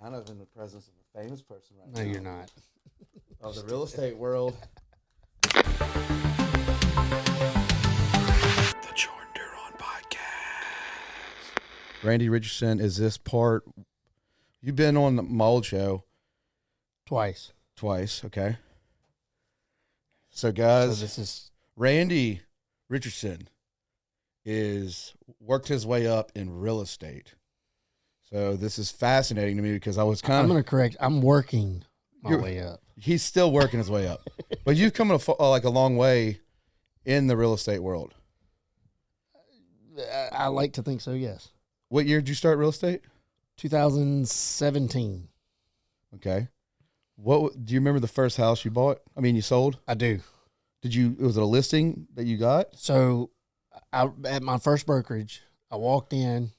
kind of in the presence of a famous person right No, now. you're not. Of the real estate world. The Jordan Duron Podcast. Randy Richardson is this part. You've been on my old show Twice. okay? So, guys, So this is Randy Richardson is worked his way up in real estate. So this is fascinating to me because I was I'm kind going of to correct. I'm working my You're- way up. he's still working his way up, but you've come like a long way in the real estate world. I like to think so, yes. What year did you start real estate? 2017. Okay. What do you remember the first house you bought? I mean, you sold? I do. Was it a listing that you got? So at my first brokerage, I walked in,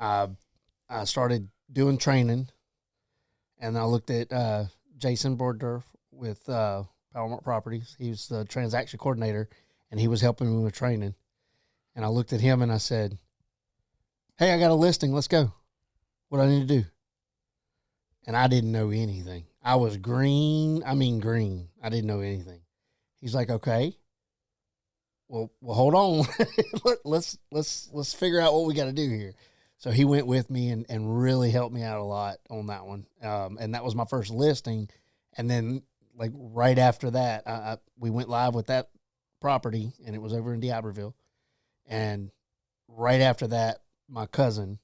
I started doing training, and I looked at Jason Bordorf with Powermark Properties. He was the transaction coordinator, and he was helping me with training. And I looked at him and I said, "Hey, I got a listing. Let's go. What do I need to do?" And I didn't know anything. I was green. I mean, green. I didn't know anything. He's like, "Okay. Well, hold on. let's figure out what we got to do here." So he went with me and really helped me out a lot on that one. And that was my first listing. And then like right after that, we went live with that property, and it was over in D'Iberville. And right after that, my cousin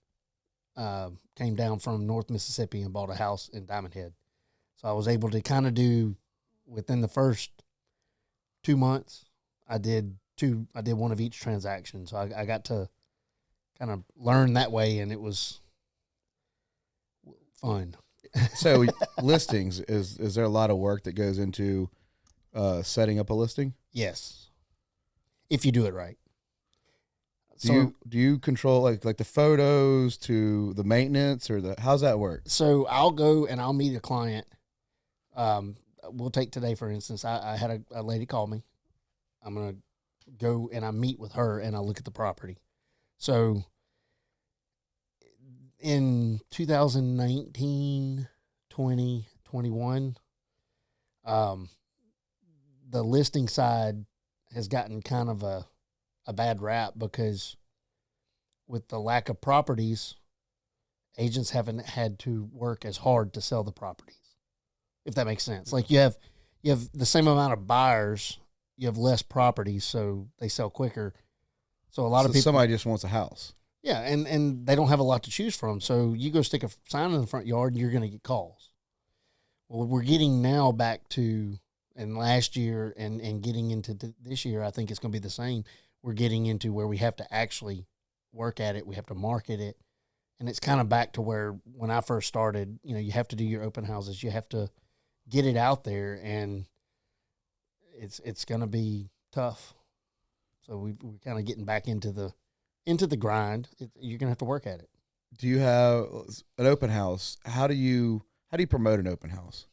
came down from North Mississippi and bought a house in Diamond Head. So I was able to kind of do, within the first 2 months, I did one of each transaction. So I got to kind of learn that way, and it was fun. So listings, is there a lot of work that goes into setting up a listing? Yes. If you do it right. Do you control like the photos to the maintenance or how's that work? So I'll go and I'll meet a client. We'll take today, for instance. I had a lady call me. I'm going to go and I meet with her and I look at the property. So in 2019, 20, 21, the listing side has gotten kind of a bad rap because with the lack of properties, agents haven't had to work as hard to sell the properties, if that makes sense. Like you have the same amount of buyers, you have less properties, so they sell quicker. So a lot of people, somebody just wants a house. yeah, and they don't have a lot to choose from. So you go stick a sign in the front yard and you're going to get calls. Well, we're getting now back to, and last year and getting into this year, I think it's going to be the same. We're getting into where we have to actually work at it. We have to market it. And it's kind of back to where when I first started, you have to do your open houses. You have to get it out there, and it's going to be tough. So we're kind of getting back into the grind. You're going to have to work at it. Do you have an open house? How do you promote an open house?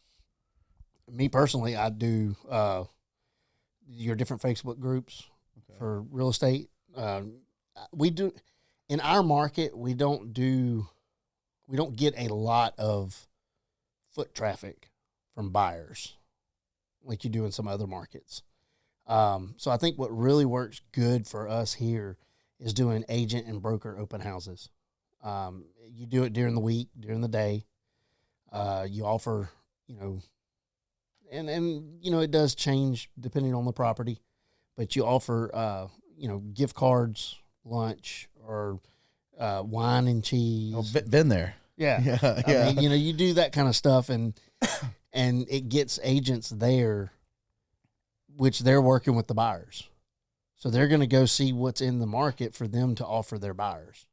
Me personally, I do your different Facebook groups for real estate. We do in our market. We don't get a lot of foot traffic from buyers like you do in some other markets. So I think what really works good for us here is doing agent and broker open houses. You do it during the week, during the day. You offer, and it does change depending on the property, but you offer, gift cards, lunch, or wine and cheese. Oh, been there. Yeah. Yeah. I mean, you do that kind of stuff, and it gets agents there, which they're working with the buyers. So they're going to go see what's in the market for them to offer their buyers.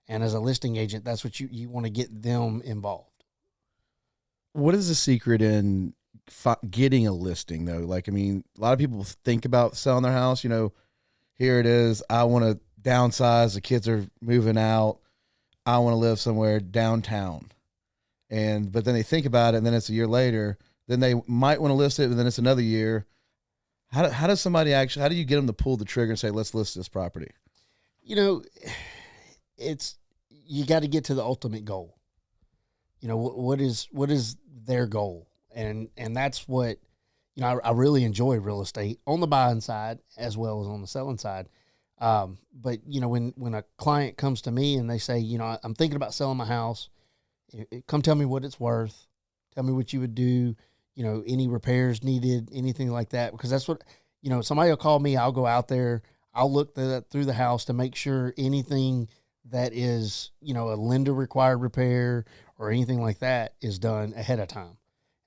And as a listing agent, that's what you want to get them involved. What is the secret in getting a listing, though? Like, I mean, a lot of people think about selling their house. Here it is. I want to downsize. The kids are moving out. I want to live somewhere downtown. But then they think about it, and then it's a year later. Then they might want to list it, but then it's another year. How does somebody how do you get them to pull the trigger and say, let's list this property? You got to get to the ultimate goal. what is their goal, and that's what I really enjoy real estate on the buying side as well as on the selling side. But when a client comes to me and they say, I'm thinking about selling my house, come tell me what it's worth, tell me what you would do, any repairs needed, anything like that, because that's what somebody will call me. I'll go out there, I'll look through the house to make sure anything that is, a lender required repair or anything like that is done ahead of time.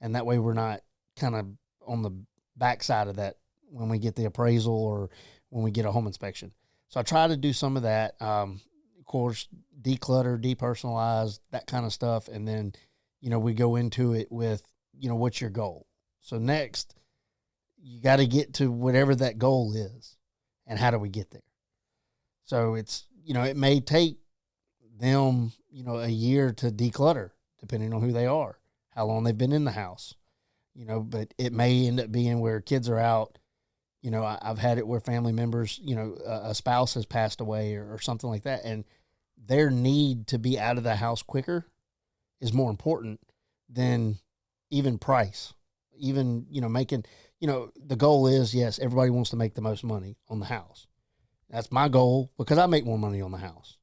And that way we're not kind of on the backside of that when we get the appraisal or when we get a home inspection. So I try to do some of that, of course, declutter, depersonalize, that kind of stuff. And then, we go into it with, what's your goal? So next, you got to get to whatever that goal is. And how do we get there? So it's, it may take them, a year to declutter, depending on who they are, how long they've been in the house, but it may end up being where kids are out. I've had it where family members, a spouse has passed away or something like that. And their need to be out of the house quicker is more important than even price, even, making, the goal is, yes, everybody wants to make the most money on the house. That's my goal because I make more money on the house.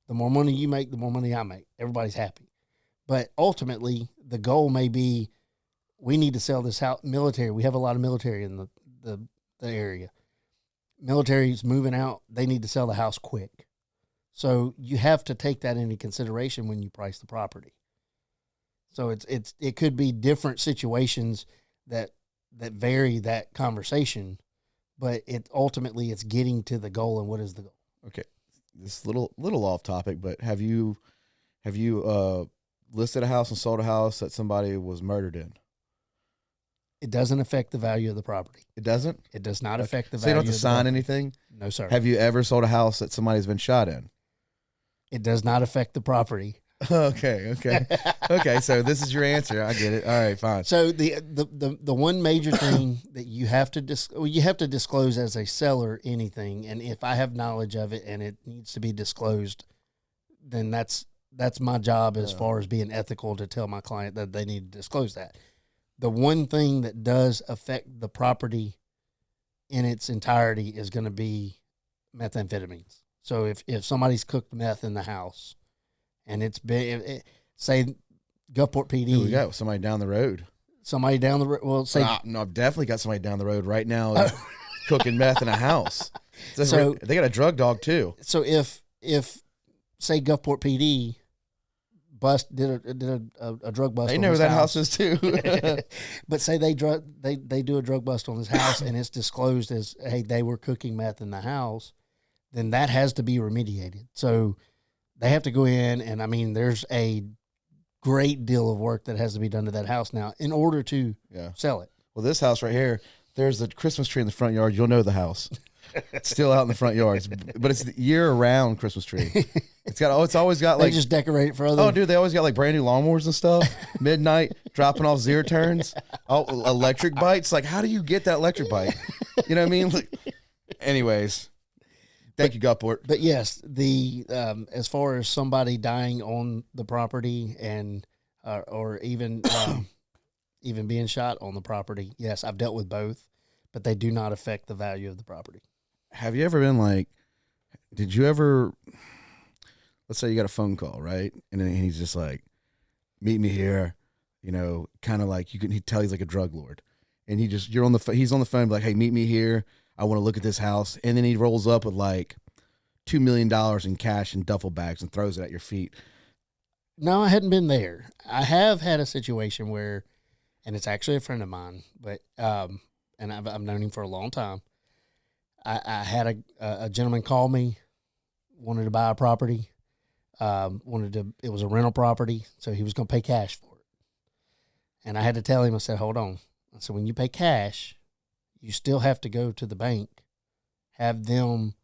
The more money you make, the more money I make. Everybody's happy. But ultimately, the goal may be we need to sell this house. Military, we have a lot of military in the area. Military's moving out. They need to sell the house quick. So you have to take that into consideration when you price the property. So it could be different situations that vary that conversation, but ultimately it's getting to the goal and what is the goal. Okay. This little off topic, but have you listed a house and sold a house that somebody was murdered in? It doesn't affect the value of the property. It doesn't? It does not affect the So value. you don't have to sign anything? No, sir. Have you ever sold a house that somebody's been shot in? It does not affect the property. Okay. Okay, so this is your answer. I get it. All right, fine. So the one major thing that you have to you have to disclose as a seller anything, and if I have knowledge of it and it needs to be disclosed, then that's my job as far as being ethical to tell my client that they need to disclose that. The one thing that does affect the property in its entirety is going to be methamphetamines. So if somebody's cooked meth in the house and it's been, say Gulfport PD. Here we go. Somebody down the road. Somebody down the road. Well, say. No, I've definitely got somebody down the road right now cooking meth in a house. So they got a drug dog too. So if say Gulfport PD did a drug bust. They know where that house is too. But say they do a drug bust on this house and it's disclosed as, hey, they were cooking meth in the house, then that has to be remediated. So they have to go in, and I mean, there's a great deal of work that has to be done to that house now in order to sell it. Well, this house right here, there's a Christmas tree in the front yard. You'll know the house. It's still out in the front yard, but it's the year-round Christmas tree. It's always got like, they just decorate it for other. Oh, dude, they always got like brand new lawnmowers and stuff. Midnight dropping off zero turns. Oh, electric bikes. Like, how do you get that electric bike? You know what I mean? Like, anyways, thank you, Gulfport. But yes, the as far as somebody dying on the property and or even even being shot on the property, yes, I've dealt with both, but they do not affect the value of the property. Have you ever been like, did you ever, let's say you got a phone call, right? And then he's just like, meet me here, kind of like he'd tell he's like a drug lord. And he's on the phone, like, hey, meet me here. I want to look at this house. And then he rolls up with like $2 million in cash in duffel bags and throws it at your feet. No, I hadn't been there. I have had a situation where, and it's actually a friend of mine, but, and I've known him for a long time. I had a gentleman call me, wanted to buy a property, it was a rental property, so he was going to pay cash for it. And I had to tell him, I said, hold on. I said, when you pay cash, you still have to go to the bank, have them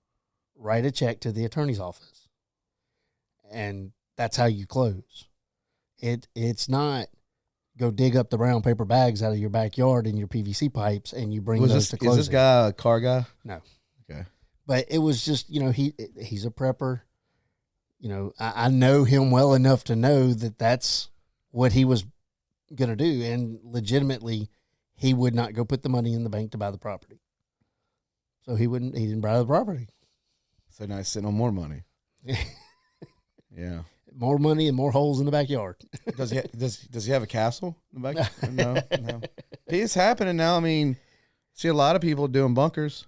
write a check to the attorney's office. And that's how you close. It's not go dig up the brown paper bags out of your backyard and your PVC pipes and you bring those to closing. Is this guy a car guy? No. Okay. But it was just, he's a prepper. I know him well enough to know that that's what he was going to do. And legitimately, he would not go put the money in the bank to buy the property. So he didn't buy the property. So now he's sitting on more money. Yeah. More money and more holes in the backyard. Does he have a castle in the back? No. It's happening now. I mean, see a lot of people doing bunkers.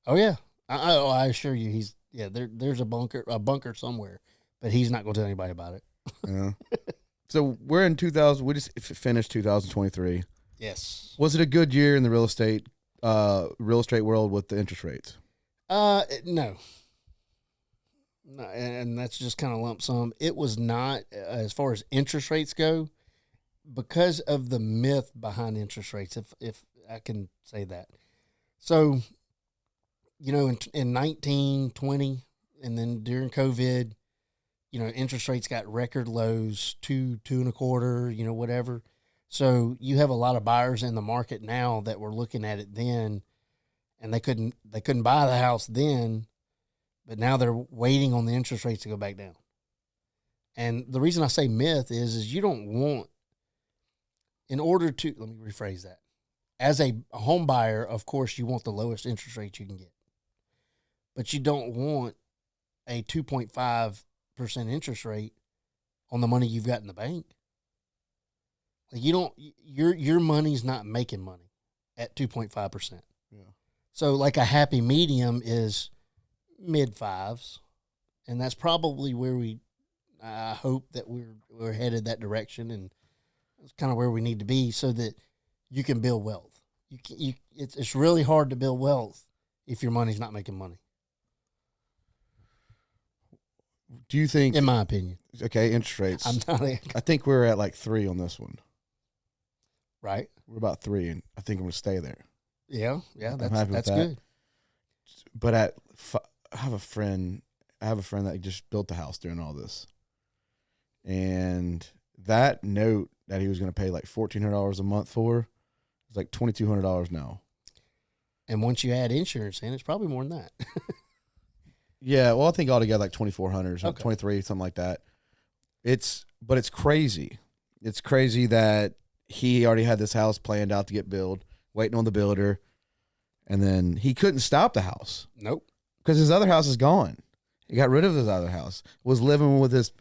Oh yeah. I assure you there's a bunker somewhere, but he's not going to tell anybody about it. Yeah. So we're in 2000. We just finished 2023. Yes. Was it a good year in the real estate world with the interest rates? No. No, and that's just kind of lump sum. It was not, as far as interest rates go, because of the myth behind interest rates, if I can say that. So, in 1920, and then during COVID, interest rates got record lows, 2.25, whatever. So you have a lot of buyers in the market now that were looking at it then, and they couldn't buy the house then, but now they're waiting on the interest rates to go back down. And the reason I say myth is you don't want, in order to, let me rephrase that. As a home buyer, of course, you want the lowest interest rate you can get, but you don't want a 2.5% interest rate on the money you've got in the bank. Like your money's not making money at 2.5%. Yeah. So like a happy medium is mid fives, and that's probably where I hope that we're headed that direction, and it's kind of where we need to be so that you can build wealth. It's really hard to build wealth if your money's not making money. Do you think, in my opinion, okay, interest rates? I think we're at like 3 on this one. Right. We're about 3, and I think I'm going to stay there. Yeah, that's that. good. But I have a friend that just built the house during all this, and that note that he was going to pay like $1,400 a month for is like $2,200 now. And once you add insurance in, it's probably more than that. Yeah, well, I think altogether like 2,400, okay. 23, something like that. But it's crazy. It's crazy that he already had this house planned out to get built, waiting on the builder, and then he couldn't stop the house. Nope. Because his other house is gone. He got rid of his other house. Was living with his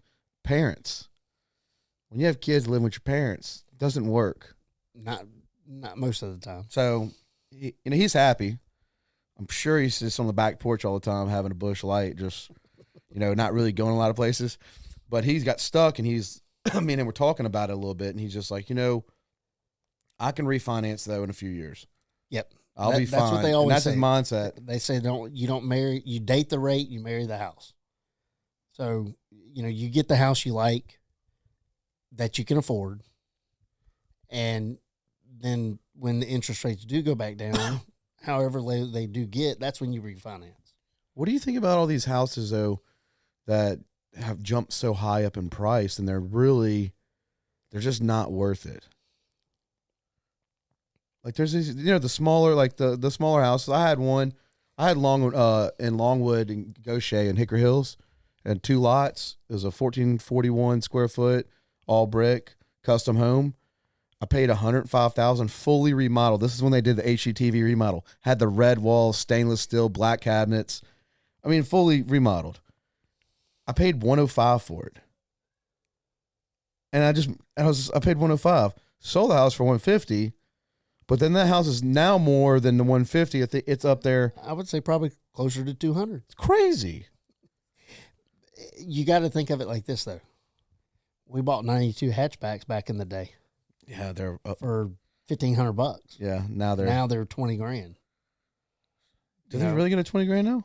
parents. When you have kids living with your parents, it doesn't work. Not most of the time. So, he's happy. I'm sure he's just on the back porch all the time having a bush light, just, not really going a lot of places. But he's got stuck, and and we're talking about it a little bit, and he's just like, I can refinance, though, in a few years. Yep. I'll be fine. That's what they always say. That's his mindset. They say you don't marry, you date the rate, you marry the house. So, you get the house you like that you can afford. And then when the interest rates do go back down, however they do get, that's when you refinance. What do you think about all these houses, though, that have jumped so high up in price, and they're just not worth it? Like there's these, the smaller, like the smaller houses. I had in Longwood and Gaucher and Hickory Hills, and 2 lots. It was a 1441 square foot, all brick, custom home. I paid $105,000, fully remodeled. This is when they did the HGTV remodel. Had the red walls, stainless steel, black cabinets. I mean, fully remodeled. I paid $105 for it, and I paid $105. Sold the house for $150. But then that house is now more than the 150. I think it's up there. I would say probably closer to 200. It's crazy. You got to think of it like this, though. We bought 92 hatchbacks back in the day. Yeah, they're for $1,500. Yeah, now they're $20,000. Did they really get a $20,000 now?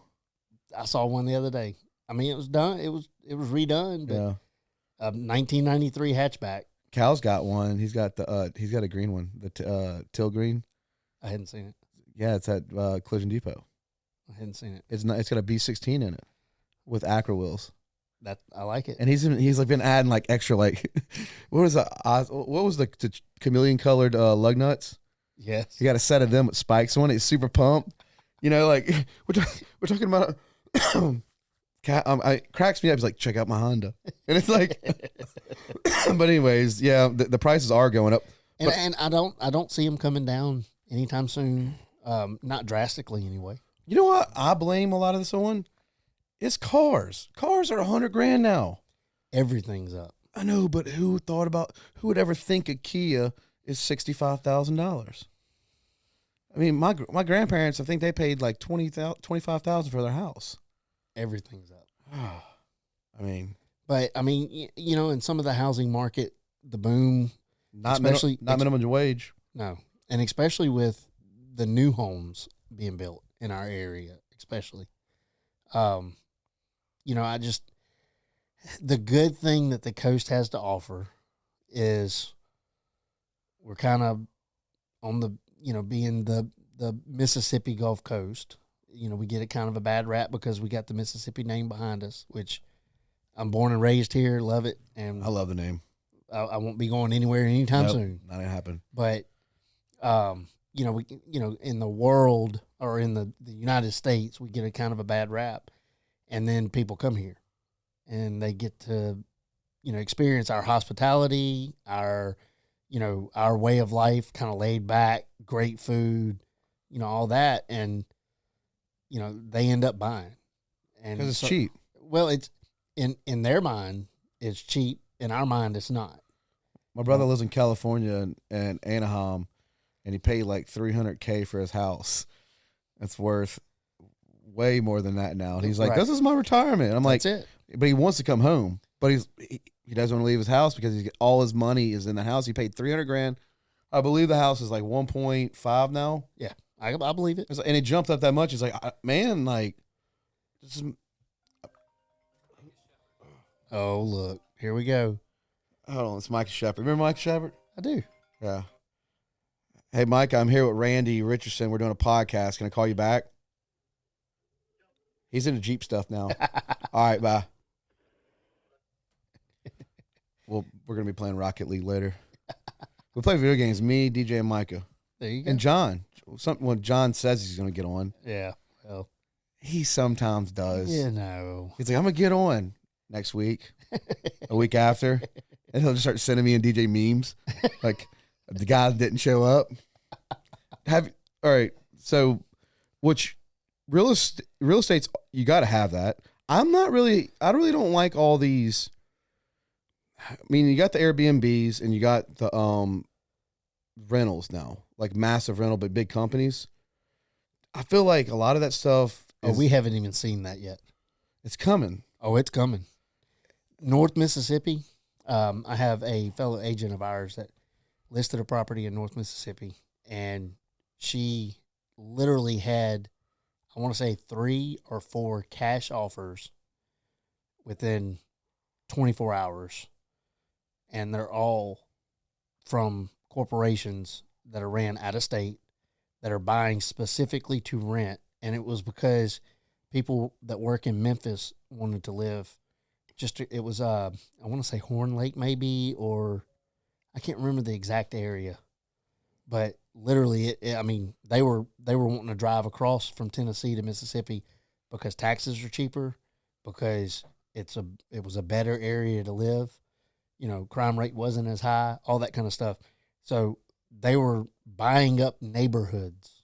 I saw one the other day. I mean, it was done. It was redone. But yeah. A 1993 hatchback. Cal's got one. He's got a green one, the teal green. I hadn't seen it. Yeah, it's at Collision Depot. I hadn't seen it. It's got a B16 in it with Acra wheels. That I like it. And he's like been adding like extra like what was the chameleon colored lug nuts? Yes. You got a set of them with spikes on it. It's super pumped. Like we're talking about I cracks me up. He's like, check out my Honda, and it's like, but anyways, yeah, the prices are going up, and I don't see them coming down anytime soon. Not drastically anyway. You know what? I blame a lot of this on. It's cars. Cars are $100,000 now. Everything's up. I know, but who would ever think a Kia is $65,000? I mean, my grandparents, I think they paid like $25,000 for their house. Everything's up. I mean, but I mean, in some of the housing market, the boom, not minimum wage. No, and especially with the new homes being built in our area, especially. The good thing that the coast has to offer is we're kind of on the, being the Mississippi Gulf Coast. We get a kind of a bad rap because we got the Mississippi name behind us, which I'm born and raised here, love it. And I love the name. I won't be going anywhere anytime soon. Not gonna happen. But, in the world or in the United States, we get a kind of a bad rap. And then people come here and they get to, experience our hospitality, our way of life, kind of laid back, great food, all that. And, they end up buying. And because it's cheap. Well, it's in their mind, it's cheap. In our mind, it's not. My brother lives in California and Anaheim, and he paid like $300K for his house. It's worth way more than that now. And he's like, "This is my retirement." And I'm like, "That's it." But he wants to come home, but he doesn't want to leave his house because all his money is in the house. He paid $300,000. I believe the house is like 1.5 now. Yeah, I believe it. And it jumped up that much. He's like, man, like, this is. Oh, look, here we go. Hold on, it's Mike Shepard. Remember Mike Shepard? I do. Yeah. Hey, Mike, I'm here with Randy Richardson. We're doing a podcast. Can I call you back? He's into Jeep stuff now. All right, bye. Well, we're going to be playing Rocket League later. We play video games, me, DJ, and Micah. There you go. And John. When John says he's going to get on. Yeah, well. He sometimes does. He's like, I'm going to get on next week, a week after. And he'll just start sending me and DJ memes. Like, the guy that didn't show up. All right, so, which real estate's, you got to have that. I really don't like all these. I mean, you got the Airbnbs and you got the rentals now, like massive rental, but big companies. I feel like a lot of that stuff. We haven't even seen that yet. It's coming. Oh, it's coming. North Mississippi. I have a fellow agent of ours that listed a property in North Mississippi, and she literally had, I want to say 3 or 4 cash offers within 24 hours. And they're all from corporations that are ran out of state that are buying specifically to rent. And it was because people that work in Memphis wanted to live. It was, I want to say Horn Lake maybe, or I can't remember the exact area. But literally, they were wanting to drive across from Tennessee to Mississippi because taxes are cheaper, because it was a better area to live. Crime rate wasn't as high, all that kind of stuff. So they were buying up neighborhoods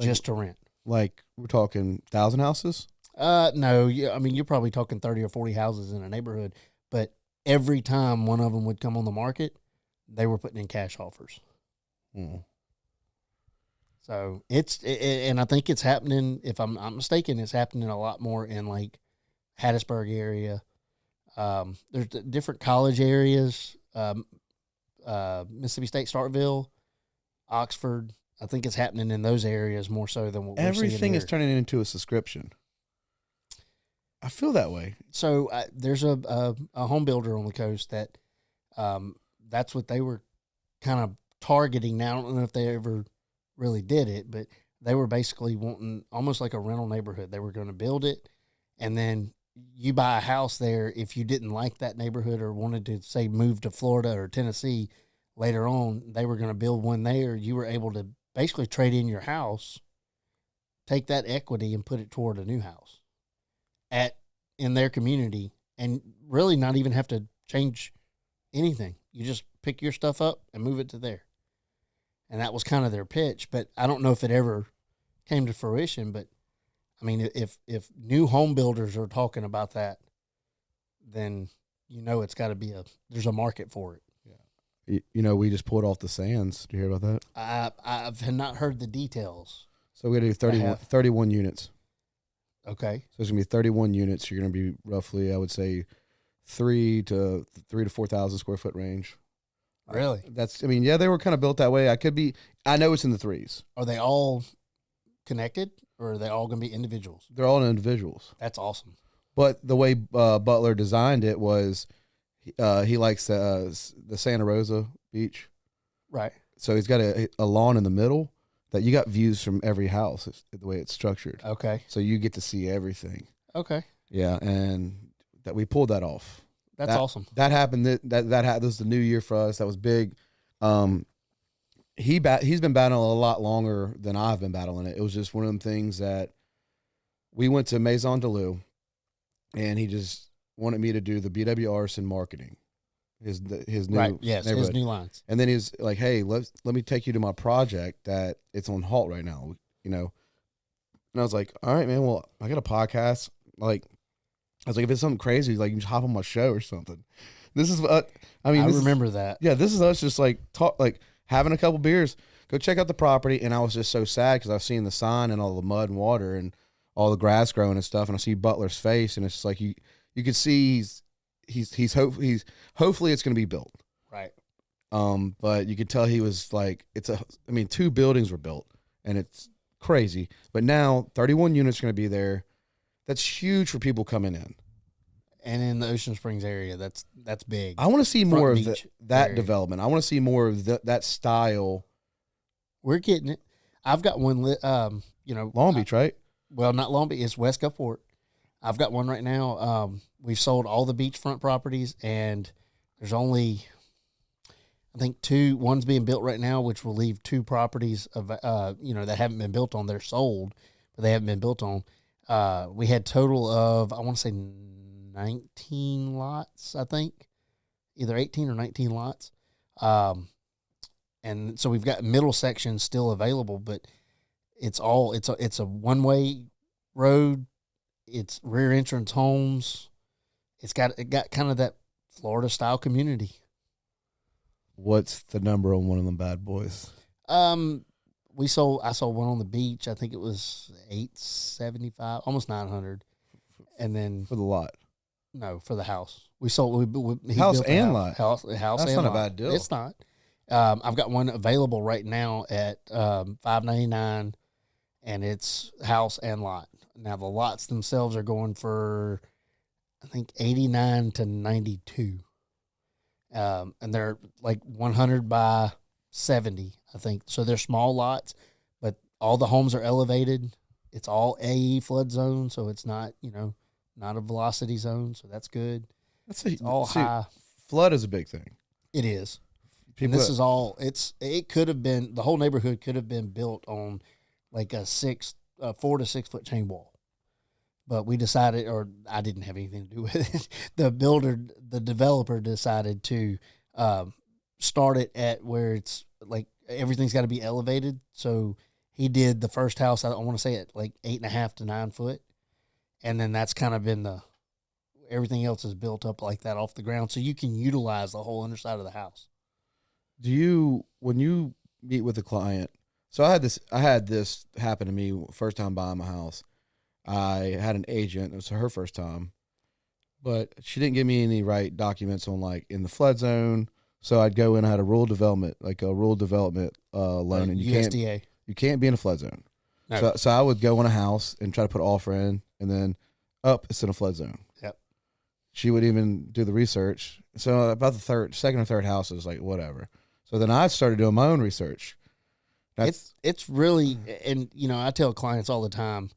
just to rent. Like, we're talking 1,000 houses? No, you're probably talking 30 or 40 houses in a neighborhood. But every time one of them would come on the market, they were putting in cash offers. Mm. So and I think it's happening, if I'm not mistaken, it's happening a lot more in like Hattiesburg area. There's different college areas, Mississippi State, Starkville, Oxford. I think it's happening in those areas more so than what we're seeing here. Everything is turning into a subscription. I feel that way. So there's a home builder on the coast that that's what they were kind of targeting. Now, I don't know if they ever really did it, but they were basically wanting almost like a rental neighborhood. They were going to build it, and then you buy a house there. If you didn't like that neighborhood or wanted to, say, move to Florida or Tennessee later on, they were going to build one there. You were able to basically trade in your house, take that equity and put it toward a new house at in their community and really not even have to change anything. You just pick your stuff up and move it to there. And that was kind of their pitch, but I don't know if it ever came to fruition. But I mean, if new home builders are talking about that, then it's got to be there's a market for it. We just pulled off the Sands. Did you hear about that? I've not heard the details. So we're going to do 31 units. Okay. So it's going to be 31 units. You're going to be roughly, I would say, 3 to 4,000 square foot range. Really? They were kind of built that way. I know it's in the threes. Are they all connected, or are they all going to be individuals? They're all individuals. That's awesome. But the way Butler designed it was he likes the Santa Rosa beach. Right. So he's got a lawn in the middle that you got views from every house, the way it's structured. Okay. So you get to see everything. Okay. Yeah, and that we pulled that off. That's awesome. That happened. That was the new year for us. That was big. He's been battling a lot longer than I've been battling it. It was just one of them things that we went to Maison Deleu, and he just wanted me to do the BW Arson marketing, his new right. Yes, his neighborhood. new lines. And then he's like, "Hey, let me take you to my project that it's on halt right now." And I was like, "All right, man. Well, I got a podcast. Like, I was like, if it's something crazy, like you can just hop on my show or something." This is I remember that. Yeah, this is us just like having a couple beers, go check out the property. And I was just so sad because I've seen the sign and all the mud and water and all the grass growing and stuff, and I see Butler's face, and it's just like you could see hopefully it's going to be built. Right. But you could tell he was like, 2 buildings were built, and it's crazy. But now 31 units are going to be there. That's huge for people coming in. And in the Ocean Springs area, that's big. I want to see more of that area. development. I want to see more of that style. We're getting it. I've got one, Long Beach, right? Well, not Long Beach. It's West Gulfport. I've got one right now. We've sold all the beachfront properties, and there's only, I think, 2. One's being built right now, which will leave 2 properties of that haven't been built on. They're sold, but they haven't been built on. We had total of, I want to say 19 lots, I think, either 18 or 19 lots. And so we've got middle sections still available, but it's a one-way road. It's rear entrance homes. It got kind of that Florida style community. What's the number on one of them bad boys? I sold one on the beach. I think it was $875, almost $900, and then For the lot. no, for the house. We sold he House built and a lot. House That's and not a lot. bad deal. It's not. I've got one available right now at $599, and it's house and lot. Now the lots themselves are going for, I think, 89 to 92, and they're like 100 by 70, I think. So they're small lots, but all the homes are elevated. It's all AE flood zone, so it's not not a velocity zone, so that's good. It's all high. Flood is a big thing. It is. And this is all. It could have been, the whole neighborhood could have been built on like a 4 to 6 foot chain wall, but we decided, or I didn't have anything to do with it. The developer decided to start it at where it's like everything's got to be elevated. So he did the first house, I want to say at like 8.5 to 9 foot, and then that's kind of been everything else is built up like that off the ground, so you can utilize the whole underside of the house. When you meet with a client, so I had this happen to me first time buying my house. I had an agent, it was her first time, but she didn't give me any right documents on like in the flood zone. So I'd go in, I had a rural development loan, and USDA. You can't be in a flood zone. No. So I would go on a house and try to put offer in, and then it's in a flood zone. Yep. She would even do the research. So about the second or third house, it was like whatever. So then I started doing my own research. It's really, and I tell clients all the time,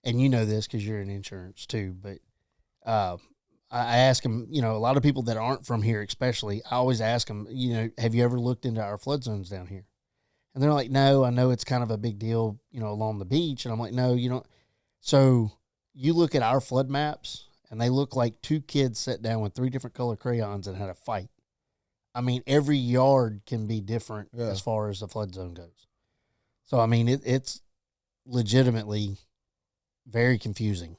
and you know this because you're in insurance too, but I ask them, a lot of people that aren't from here, especially, I always ask them, have you ever looked into our flood zones down here? And they're like, no, I know it's kind of a big deal, along the beach. And I'm like, no, you don't. So you look at our flood maps and they look like two kids sat down with 3 different color crayons and had a fight. I mean, every yard can be different as far as the flood zone goes. So, I mean, it's legitimately very confusing.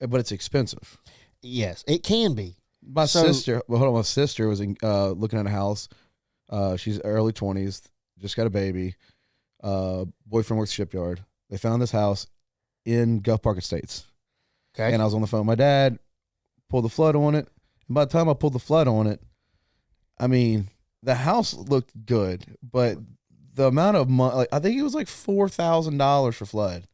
But it's expensive. Yes, it can be. My sister was looking at a house. She's early 20s, just got a baby. Boyfriend works shipyard. They found this house in Gulf Park Estates. Okay. And I was on the phone with my dad, pulled the flood on it. And by the time I pulled the flood on it, I mean, the house looked good, but the amount of money, like, I think it was like $4,000 for flood.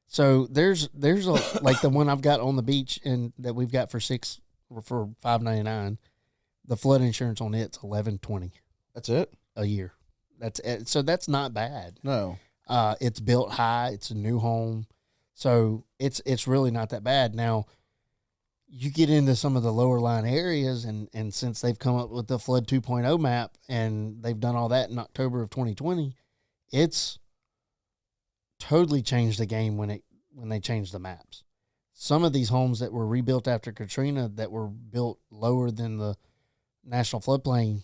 So there's a like the one I've got on the beach and that we've got for $5.99. The flood insurance on it's $11.20 That's it a year. So that's not bad. No. It's built high. It's a new home, so it's really not that bad. Now, you get into some of the lower line areas, and since they've come up with the Flood 2.0 map and they've done all that in October of 2020, it's totally changed the game when they changed the maps. Some of these homes that were rebuilt after Katrina that were built lower than the national floodplain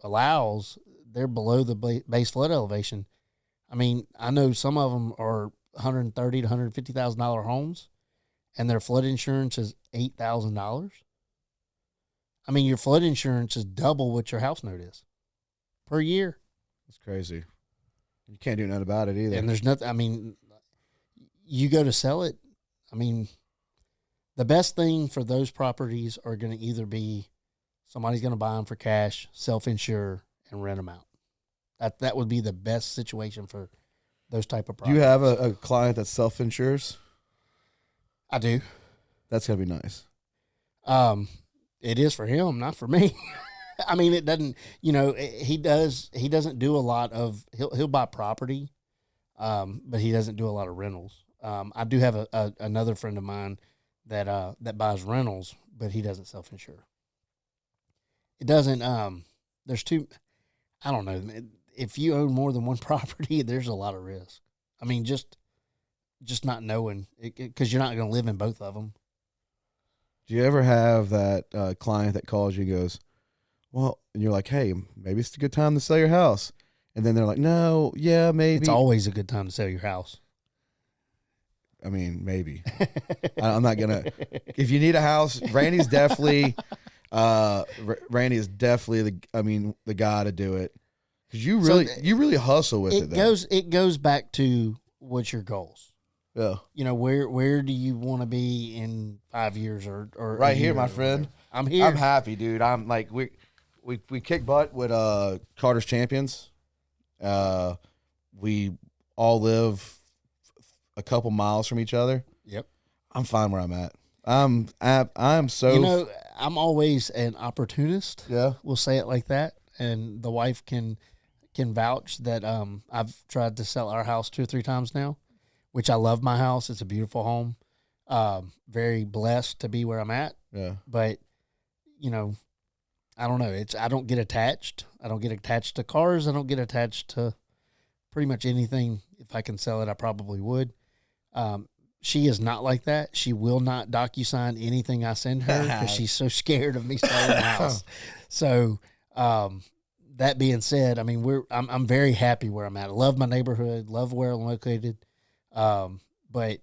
allows, they're below the base flood elevation. I mean, I know some of them are $130,000 to $150,000 homes, and their flood insurance is $8,000. I mean, your flood insurance is double what your house note is per year. That's crazy. You can't do nothing about it either. And there's nothing, I mean, you go to sell it. I mean, the best thing for those properties are going to either be somebody's going to buy them for cash, self-insure, and rent them out. That would be the best situation for those type of properties. Do you have a client that self-insures? I do. That's going to be nice. It is for him, not for me. I mean, it doesn't, he doesn't do a lot of, he'll buy property, but he doesn't do a lot of rentals. I do have another friend of mine that buys rentals, but he doesn't self-insure. It doesn't, I don't know. If you own more than one property, there's a lot of risk. I mean, just not knowing, because you're not going to live in both of them. Do you ever have that client that calls you and goes, well, and you're like, hey, maybe it's a good time to sell your house. And then they're like, no, yeah, maybe. It's always a good time to sell your house. I mean, maybe. I'm not going to. If you need a house, Randy is definitely the guy to do it. Because you really hustle with it. It goes back to what's your goals. Yeah. Where do you want to be in 5 years or right here, my friend. I'm here. I'm happy, dude. I'm like we kick butt with Carter's Champions. We all live a couple miles from each other. Yep. I'm fine where I'm at. I'm so I'm always an opportunist. Yeah. We'll say it like that. And the wife can vouch that I've tried to sell our house 2 or 3 times now, which I love my house. It's a beautiful home. Very blessed to be where I'm at. Yeah. But, I don't know. I don't get attached. I don't get attached to cars. I don't get attached to pretty much anything. If I can sell it, I probably would. She is not like that. She will not DocuSign anything I send her because she's so scared of me selling the house. So, that being said, I mean, I'm very happy where I'm at. I love my neighborhood, love where I'm located. But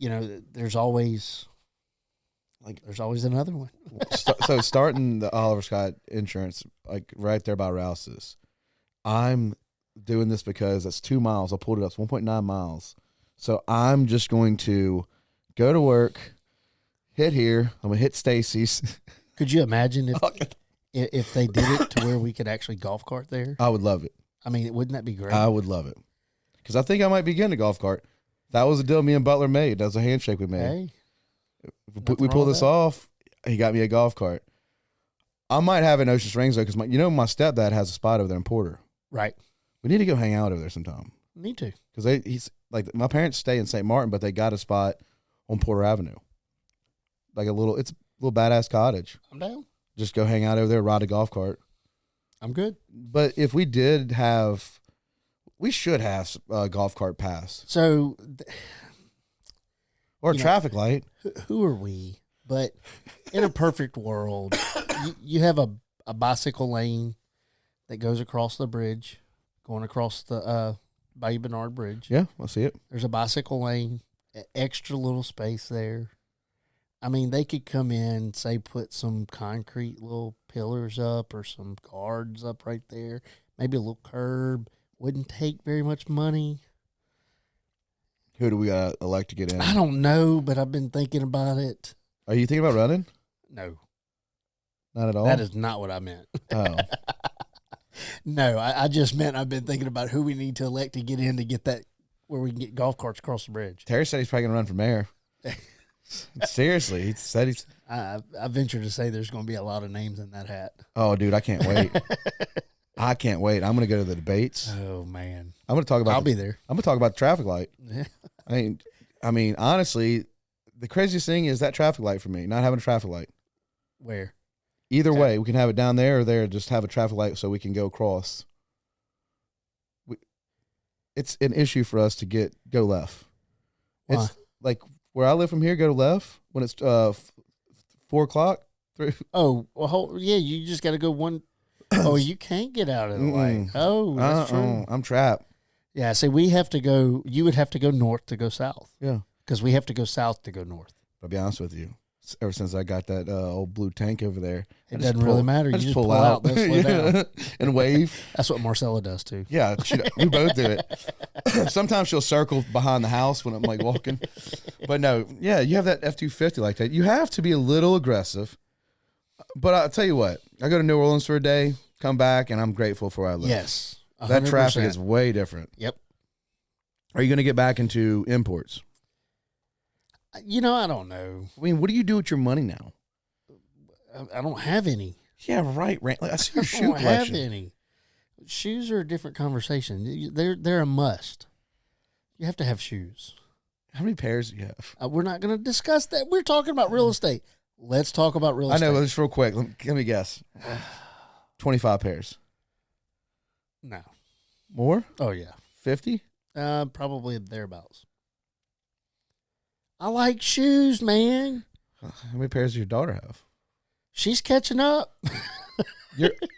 there's always another one. So starting the Oliver Scott Insurance, like right there by Rouse's, I'm doing this because it's 2 miles. I pulled it up. It's 1.9 miles. So I'm just going to go to work, hit here. I'm going to hit Stacy's. Could you imagine if they did it to where we could actually golf cart there? I would love it. I mean, wouldn't that be great? I would love it. Because I think I might be getting a golf cart. That was a deal me and Butler made. That was a handshake we made. Hey, we pulled this off. He got me a golf cart. I might have it in Ocean Springs, though, because my stepdad has a spot over there in Porter. Right. We need to go hang out over there sometime. Need to. Because he's like, my parents stay in St. Martin, but they got a spot on Porter Avenue. Like it's a little badass cottage. I'm down. Just go hang out over there, ride a golf cart. I'm good. But if we we should have a golf cart pass. So Or a you know, traffic light. who are we? But in a perfect world, you have a bicycle lane that goes across the bridge, going across the Bayou Bernard Bridge. Yeah, I see it. There's a bicycle lane, extra little space there. I mean, they could come in, say, put some concrete little pillars up or some guards up right there, maybe a little curb. Wouldn't take very much money. Who do we elect to get in? I don't know, but I've been thinking about it. Are you thinking about running? No, Not at all. that is not what I meant. Oh, No, I just meant I've been thinking about who we need to elect to get in to get that where we can get golf carts across the bridge. Terry said he's probably gonna run for mayor. Seriously, he said he's. I venture to say there's going to be a lot of names in that hat. Oh, dude, I can't wait. I can't wait. I'm gonna go to the debates. Oh man, I'm gonna talk about. I'll be there. I'm gonna talk about the traffic light. Yeah. I mean, honestly, the craziest thing is that traffic light for me. Not having a traffic light. Where? Either Okay. way, we can have it down there or there. Just have a traffic light so we can go across. It's an issue for us to go left. Why? It's like where I live from here. Go to left when it's 4 o'clock. Oh, well, yeah, you just got to go one. Oh, you can't get out of the way. Oh, that's true. I'm trapped. Yeah, see, we have to go. You would have to go north to go south Yeah, because we have to go south to go north. I'll be honest with you. Ever since I got that old blue tank over there, It doesn't really matter. You just pull out, they'll slow down. and wave. That's what Marcella does too. Yeah, we both do it. Sometimes she'll circle behind the house when I'm like walking. But no, yeah, you have that F-250 like that. You have to be a little aggressive. But I'll tell you what, I go to New Orleans for a day, come back, and I'm grateful for where I live. Yes, 100%. That traffic is way different. Yep. Are you going to get back into imports? You know, I don't know. I mean, what do you do with your money now? I don't have any. Yeah, right. Like, I see your I shoe don't collection. have any. Shoes are a different conversation. They're a must. You have to have shoes. How many pairs do you have? We're not going to discuss that. We're talking about real estate. Let's talk about real I estate. know, but just real quick. Let me guess. 25 pairs. No. More? Oh yeah. 50? Probably thereabouts. I like shoes, man. How many pairs does your daughter have? She's catching up.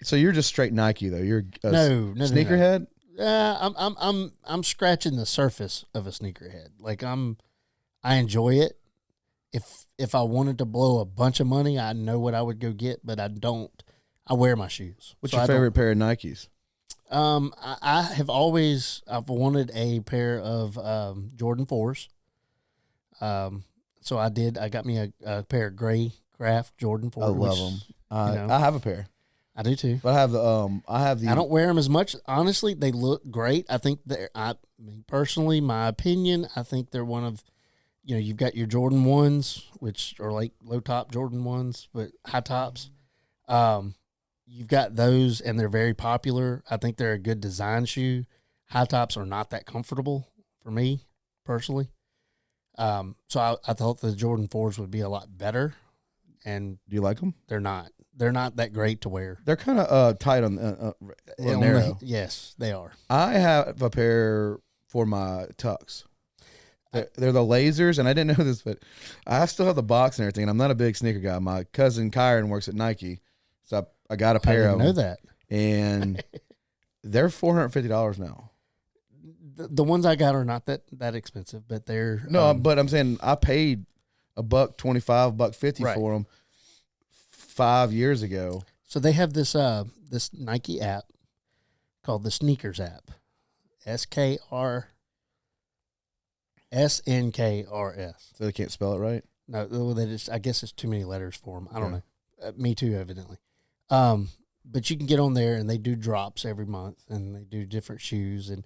So you're just straight Nike though. You're a No. sneakerhead. I'm scratching the surface of a sneakerhead. Like I enjoy it. If I wanted to blow a bunch of money, I know what I would go get, but I don't. I wear my shoes. What's So your favorite pair of Nikes? I've wanted a pair of Jordan 4s. So I got me a pair of gray craft Jordan 4s. I love them. know. I have a pair, I do too. but I have the. I don't wear them as much. Honestly, they look great. I think personally, my opinion, I think they're one of, you've got your Jordan 1s, which are like low top Jordan 1s, but high tops. You've got those, and they're very popular. I think they're a good design shoe. High tops are not that comfortable for me personally. So I thought the Jordan 4s would be a lot better, and Do you like them? they're not. They're not that great to wear. They're kind of tight on narrow. Yes, they are. I have a pair for my Tux. They're the lasers, and I didn't know this, but I still have the box and everything. And I'm not a big sneaker guy. My cousin Kyron works at Nike, so I got a pair I of didn't them. know that. And they're $450 now. The ones I got are not that expensive, but they're No, but I'm saying I paid $125, $150 Right. for them 5 years ago. So they have this Nike app called the Sneakers app, SNKRS. So they can't spell it right. No, I guess it's too many letters for them. I don't Okay. know. Me too, evidently. But you can get on there, and they do drops every month, and they do different shoes. And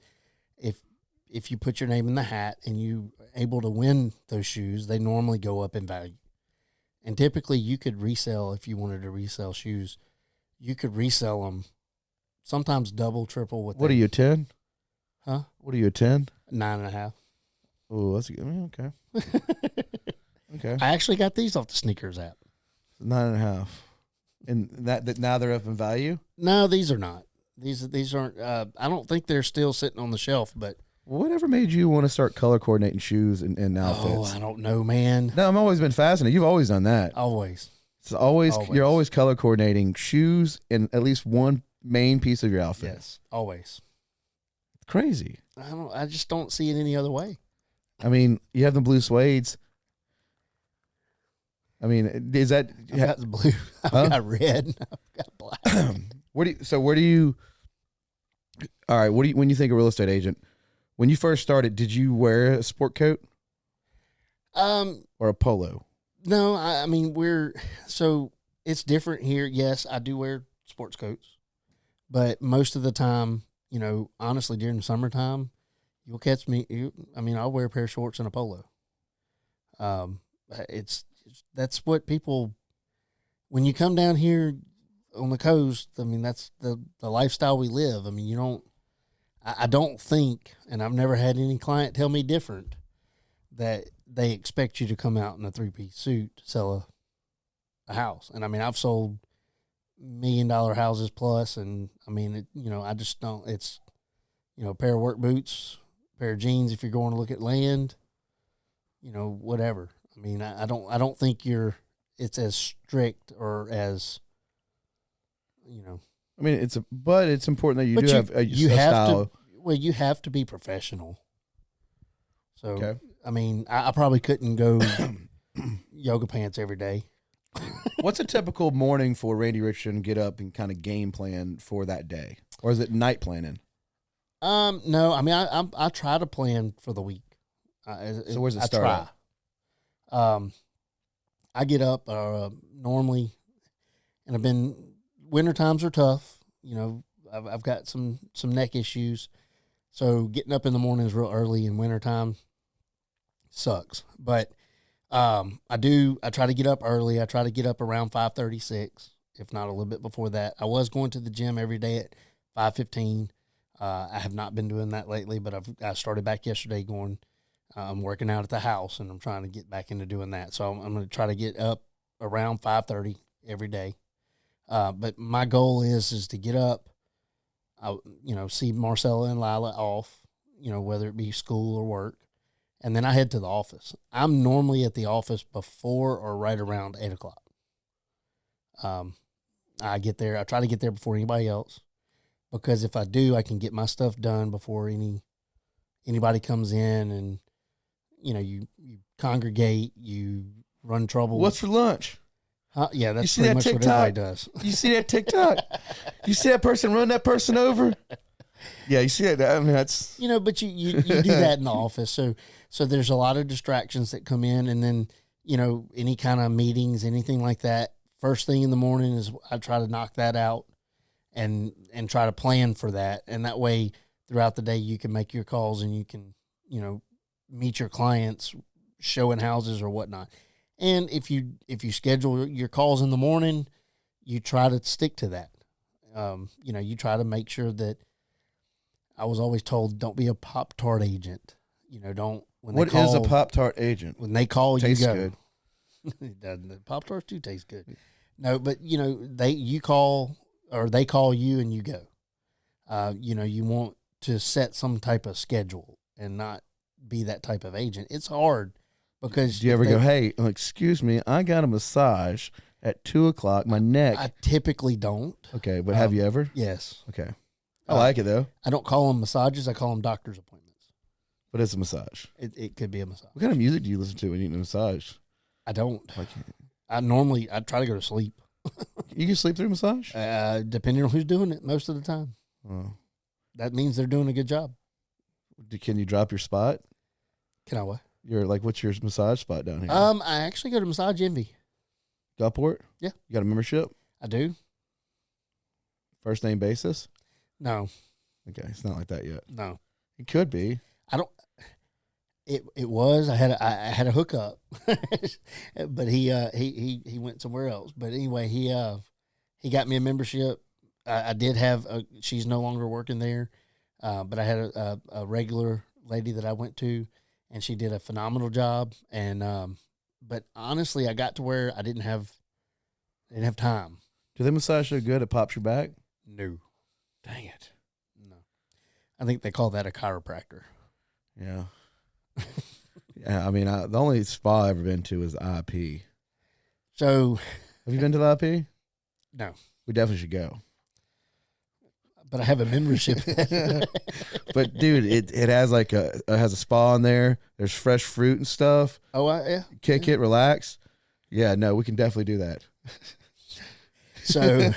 if you put your name in the hat and you able to win those shoes, they normally go up in value. And typically, you could resell, if you wanted to resell shoes, you could resell them sometimes double, triple. What are you, 10? Huh? What are you, 10? 9.5. Oh, that's good. Okay. Okay. I actually got these off the Sneakers app. 9.5. And that now they're up in value? No, these are not. These aren't. I don't think they're still sitting on the shelf, but Whatever made you want to start color coordinating shoes and outfits? Oh, I don't know, man. No, I've always been fascinated. You've always done that. Always. It's always you're always color coordinating shoes and at least one main piece of your outfit. Yes, always. It's crazy. I just don't see it any other way. I mean, you have the blue suedes. I mean, is that I've got the blue. I've got red. I've got black. where do you? All right, when you think of real estate agent? When you first started, did you wear a sport coat? Or a polo? No, I mean so it's different here. Yes, I do wear sports coats, but most of the time, honestly, during the summertime, you'll catch me. I'll wear a pair of shorts and a polo. That's what people. When you come down here on the coast, that's the lifestyle we live. I don't think, and I've never had any client tell me different, that they expect you to come out in a 3-piece suit to sell a house. And I've sold $1 million houses plus, and I just don't. It's a pair of work boots, a pair of jeans if you're going to look at land, whatever. I don't think it's as strict or as but it's important that you have a style. You have to be professional. So, okay. I probably couldn't go yoga pants every day. What's a typical morning for Randy Richardson? Get up and kind of game plan for that day, or is it night planning? No, I try to plan for the week. So where's it start? I get up normally, and winter times are tough. I've got some neck issues, so getting up in the morning is real early in wintertime sucks. But I try to get up early. I try to get up around 5:36, if not a little bit before that. I was going to the gym every day at 5:15. I have not been doing that lately, but I started back yesterday going. I'm working out at the house, and I'm trying to get back into doing that. So I'm going to try to get up around 5:30 every day. But my goal is to get up, see Marcella and Lila off, whether it be school or work, and then I head to the office. I'm normally at the office before or right around 8 o'clock. I get there. I try to get there before anybody else, because if I do, I can get my stuff done before anybody comes in, and you congregate, you run trouble. What's for lunch? Yeah, that's pretty much what everybody does. You see that TikTok? You see that person run that person over? Yeah, you see that. That's but you do that in the office. So there's a lot of distractions that come in, and then any kind of meetings, anything like that. First thing in the morning is I try to knock that out, and try to plan for that, and that way throughout the day you can make your calls and you can meet your clients, showing houses or whatnot. And if you schedule your calls in the morning, you try to stick to that. You try to make sure that. I was always told, don't be a Pop-Tart agent. Don't. What is a Pop-Tart agent? When they call, Tastes you go. Good. The Pop-Tarts do taste good. No, but you call, or they call you and you go. You want to set some type of schedule and not be that type of agent. It's hard. Because do you ever go, hey, excuse me, I got a massage at 2 o'clock. My neck. I typically don't. Okay, but have you ever? Yes. Okay. I like it, though. I don't call them massages. I call them doctor's appointments. But it's a massage. It could be a massage. What kind of music do you listen to when you eat a massage? I don't. Like, I try to go to sleep. You can sleep through a massage? Depending on who's doing it most of the time. Oh. That means they're doing a good job. Can you drop your spot? Can I what? What's your massage spot down here? I actually go to Massage Envy. Gulfport? Yeah. You got a membership? I do. First name basis? No. Okay, it's not like that yet. No. It could be. I don't. It was. I had a hookup, but he went somewhere else. But anyway, he got me a membership. I did have. She's no longer working there, but I had a regular lady that I went to, and she did a phenomenal job. And but honestly, I got to where I didn't have time. Do they massage so good it pops your back? No. Dang it. No. I think they call that a chiropractor. Yeah. Yeah, I mean, the only spa I've ever been to is IP. So, Have you been to the IP? no, We definitely should go. but I have a membership. But dude, it has like it has a spa in there. There's fresh fruit and stuff. Oh, yeah. Kick it, relax. Yeah, no, we can definitely do that. So,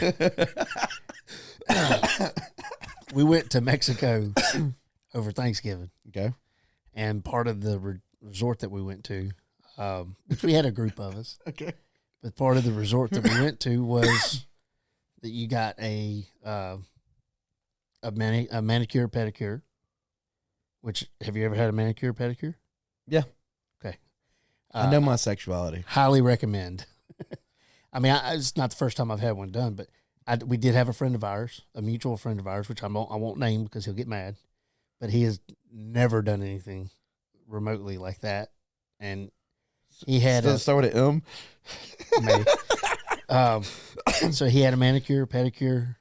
we went to Mexico over Thanksgiving. Okay. And part of the resort that we went to, which we had a group of us. Okay. But part of the resort that we went to was that you got a manicure pedicure. Which, have you ever had a manicure pedicure? Yeah. Okay. I know my sexuality. Highly recommend. I mean, it's not the first time I've had one done, but we did have a friend of ours, a mutual friend of ours, which I won't name because he'll get mad, but he has never done anything remotely like that. And he had Does it start with an M? maybe. So he had a manicure, pedicure.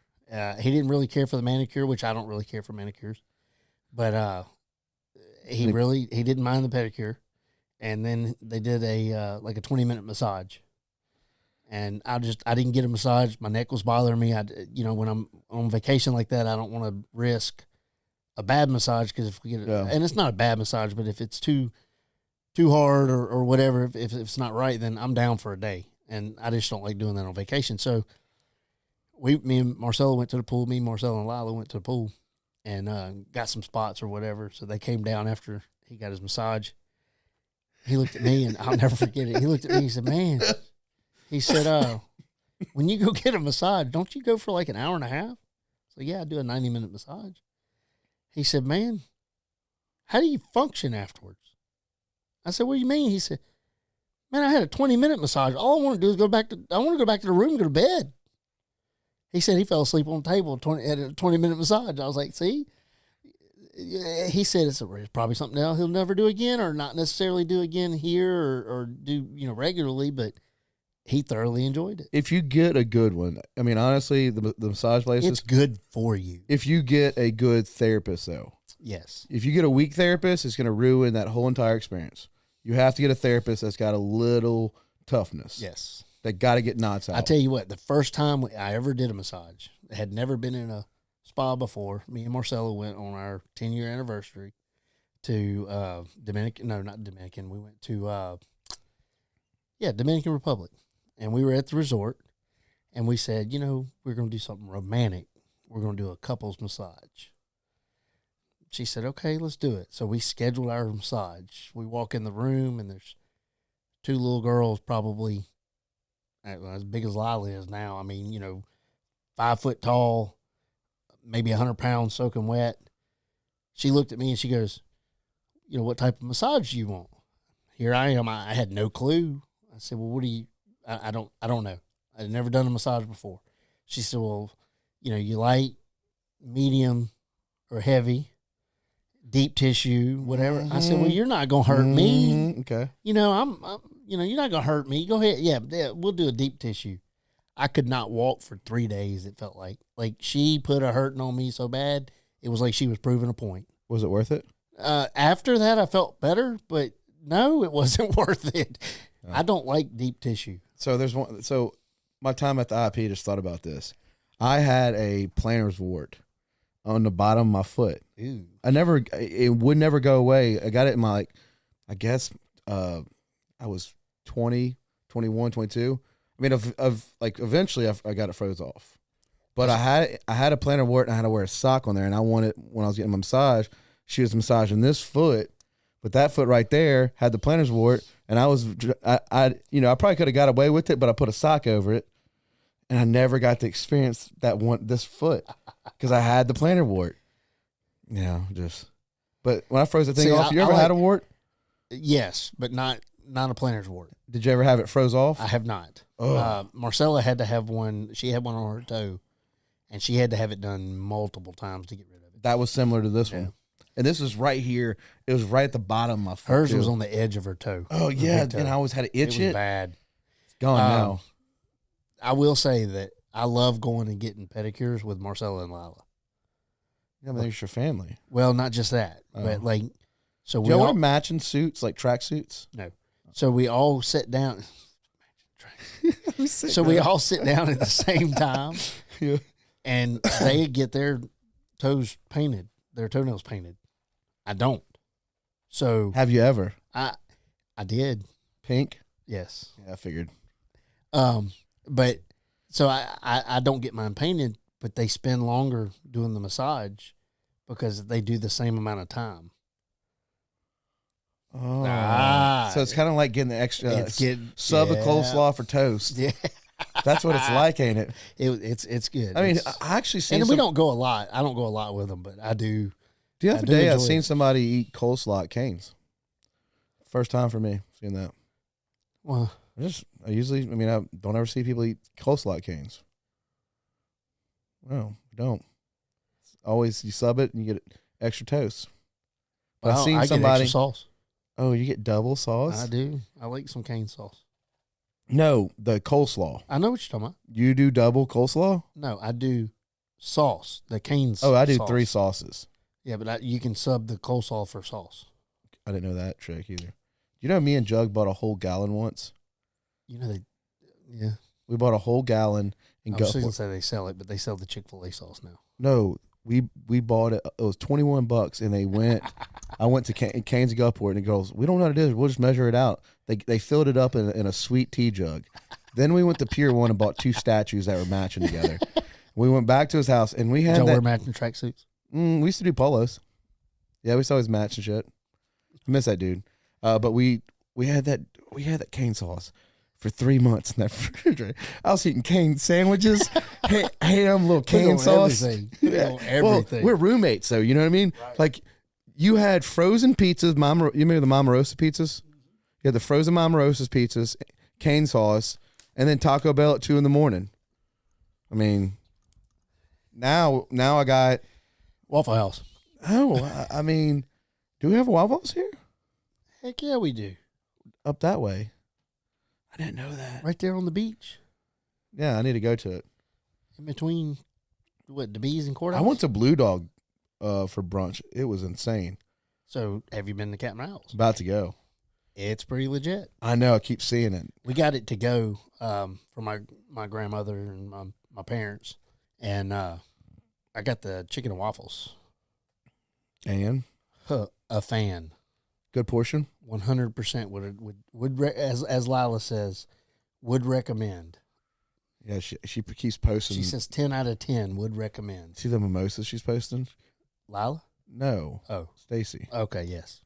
He didn't really care for the manicure, which I don't really care for manicures, but he didn't mind the pedicure. And then they did a 20-minute massage. And I didn't get a massage. My neck was bothering me. When I'm on vacation like that, I don't want to risk a bad massage because if we get and it's not a bad massage, but if it's too hard or whatever, if it's not right, then I'm down for a day. And I just don't like doing that on vacation. So me and Marcella went to the pool. Me, Marcella, and Lila went to the pool and got some spots or whatever. So they came down after he got his massage. He looked at me, and I'll never forget it. He looked at me and he said, man, he said, when you go get a massage, don't you go for like an hour and a half? So yeah, I do a 90-minute massage. He said, man, how do you function afterwards? I said, what do you mean? He said, man, I had a 20-minute massage. All I want to do is go back to the room and go to bed. He said he fell asleep on the table at a 20-minute massage. I was like, see? He said it's probably something else he'll never do again, or not necessarily do again here or do, regularly, but he thoroughly enjoyed it. If you get a good one, I mean, honestly, the massage places, it's good for you. If you get a good therapist, though. Yes. If you get a weak therapist, it's going to ruin that whole entire experience. You have to get a therapist that's got a little toughness. Yes. They got to get knots out. I tell you what, the first time I ever did a massage, I had never been in a spa before. Me and Marcella went on our 10-year anniversary to Dominican. No, not Dominican. We went to Dominican Republic, and we were at the resort, and we said, we're going to do something romantic. We're going to do a couples massage. She said, okay, let's do it. So we scheduled our massage. We walk in the room, and there's two little girls, probably as big as Lila is now. I mean, 5 foot tall, maybe 100 pounds soaking wet. She looked at me and she goes, what type of massage do you want? Here I am. I had no clue. I said, well, what do you, I don't know. I'd never done a massage before. She said, well, you light, medium, or heavy, deep tissue, whatever. Mm-hmm. I said, well, you're not going to hurt me. Okay. I'm you're not going to hurt me. Go ahead. Yeah, we'll do a deep tissue. I could not walk for 3 days, it felt like. Like, she put a hurting on me so bad, it was like she was proving a point. Was it worth it? After that, I felt better, but no, it wasn't worth it. Oh. I don't like deep tissue. So my time at the IP, just thought about this. I had a plantar's wart on the bottom of my foot. Ew. It would never go away. I got it in my, I guess, I was 20, 21, 22. I mean, eventually I got it froze off, but I had a plantar wart and I had to wear a sock on there. And I wanted, when I was getting my massage, she was massaging this foot, but that foot right there had the plantar's wart. And I probably could have got away with it, but I put a sock over it, and I never got to experience this foot because I had the plantar wart. Yeah, but when I froze the thing off, you ever had a wart? Yes, but not a plantar's wart. Did you ever have it froze off? I have not. Marcella had to have one. She had one on her toe, and she had to have it done multiple times to get rid of it. That was similar to this one. And this is right here. It was right at the bottom of my foot. Hers was on the edge of her toe. Oh, yeah. And I always had to itch it. It was bad. It's gone now. I will say that I love going and getting pedicures with Marcella and Lila. Yeah, but there's your family. Well, not just that, but So Do we y'all all wear matching suits, like track suits? no. So we all sit down. So we all sit down at the same time, Yeah. and they get their toes painted, their toenails painted. I don't. So Have you ever? I did. Pink? Yes. Yeah, I figured. But so I don't get mine painted, but they spend longer doing the massage because they do the same amount of time. Oh. So it's kind of like getting the extra sub the yeah. coleslaw for toast. Yeah. That's what it's like, ain't it? It's good. I mean, It's- I actually seen and some, we don't go a lot. I don't go a lot with them, but I do. the other I do day I enjoy seen it. somebody eat coleslaw at Cane's. First time for me seeing that. Well, I don't ever see people eat coleslaw at Cane's. No, don't. Always you sub it and you get extra toast. But I've seen I somebody. get extra sauce. Oh, you get double sauce? I do. I like some cane sauce. No, the coleslaw. I know what you're talking about. You do double coleslaw? No, I do sauce. The cane. Oh, I do sauce. 3 sauces. Yeah, but you can sub the coleslaw for sauce. I didn't know that trick either. You know, me and Jug bought a whole gallon once. You know yeah. We bought a whole gallon and I was going to say they sell it, but they sell the Chick-fil-A sauce now. No, we bought it. It was $21, and they went. I went to Cane's and Gulfport, and it goes, "We don't know what it is. We'll just measure it out." They filled it up in a sweet tea jug. Then we went to Pier 1 and bought 2 statues that were matching together. We went back to his house, and we had Y'all that. wear matching tracksuits? We used to do polos. Yeah, we used to always match and shit. I miss that dude. But we had that cane sauce for 3 months in that refrigerator. I was eating cane sandwiches, ham, little cane sauce. Everything. Yeah. Everything. Well, we're roommates, so you know what I mean. Right. Like you had frozen pizzas. You remember the Mama Rosa pizzas? You had the frozen Mama Rosa's pizzas, cane sauce, and then Taco Bell at 2 a.m. I mean, now I got. Waffle House. Oh, I mean, do we have Waffle House here? Heck yeah, we do. Up that way. I didn't know that. Right there on the beach. Yeah, I need to go to it. In between, the Bees and Courthouse? I went to Blue Dog for brunch. It was insane. So, have you been to Captain Owl's? About to go. It's pretty legit. I know. I keep seeing it. We got it to go for my grandmother and my parents. And I got the chicken and waffles. And A fan. good portion. 100% would as Lila says, would recommend. Yeah, she keeps posting. She says 10 out of 10 would recommend. See the mimosas she's posting? Lila? No. Oh, Stacy. okay, yes.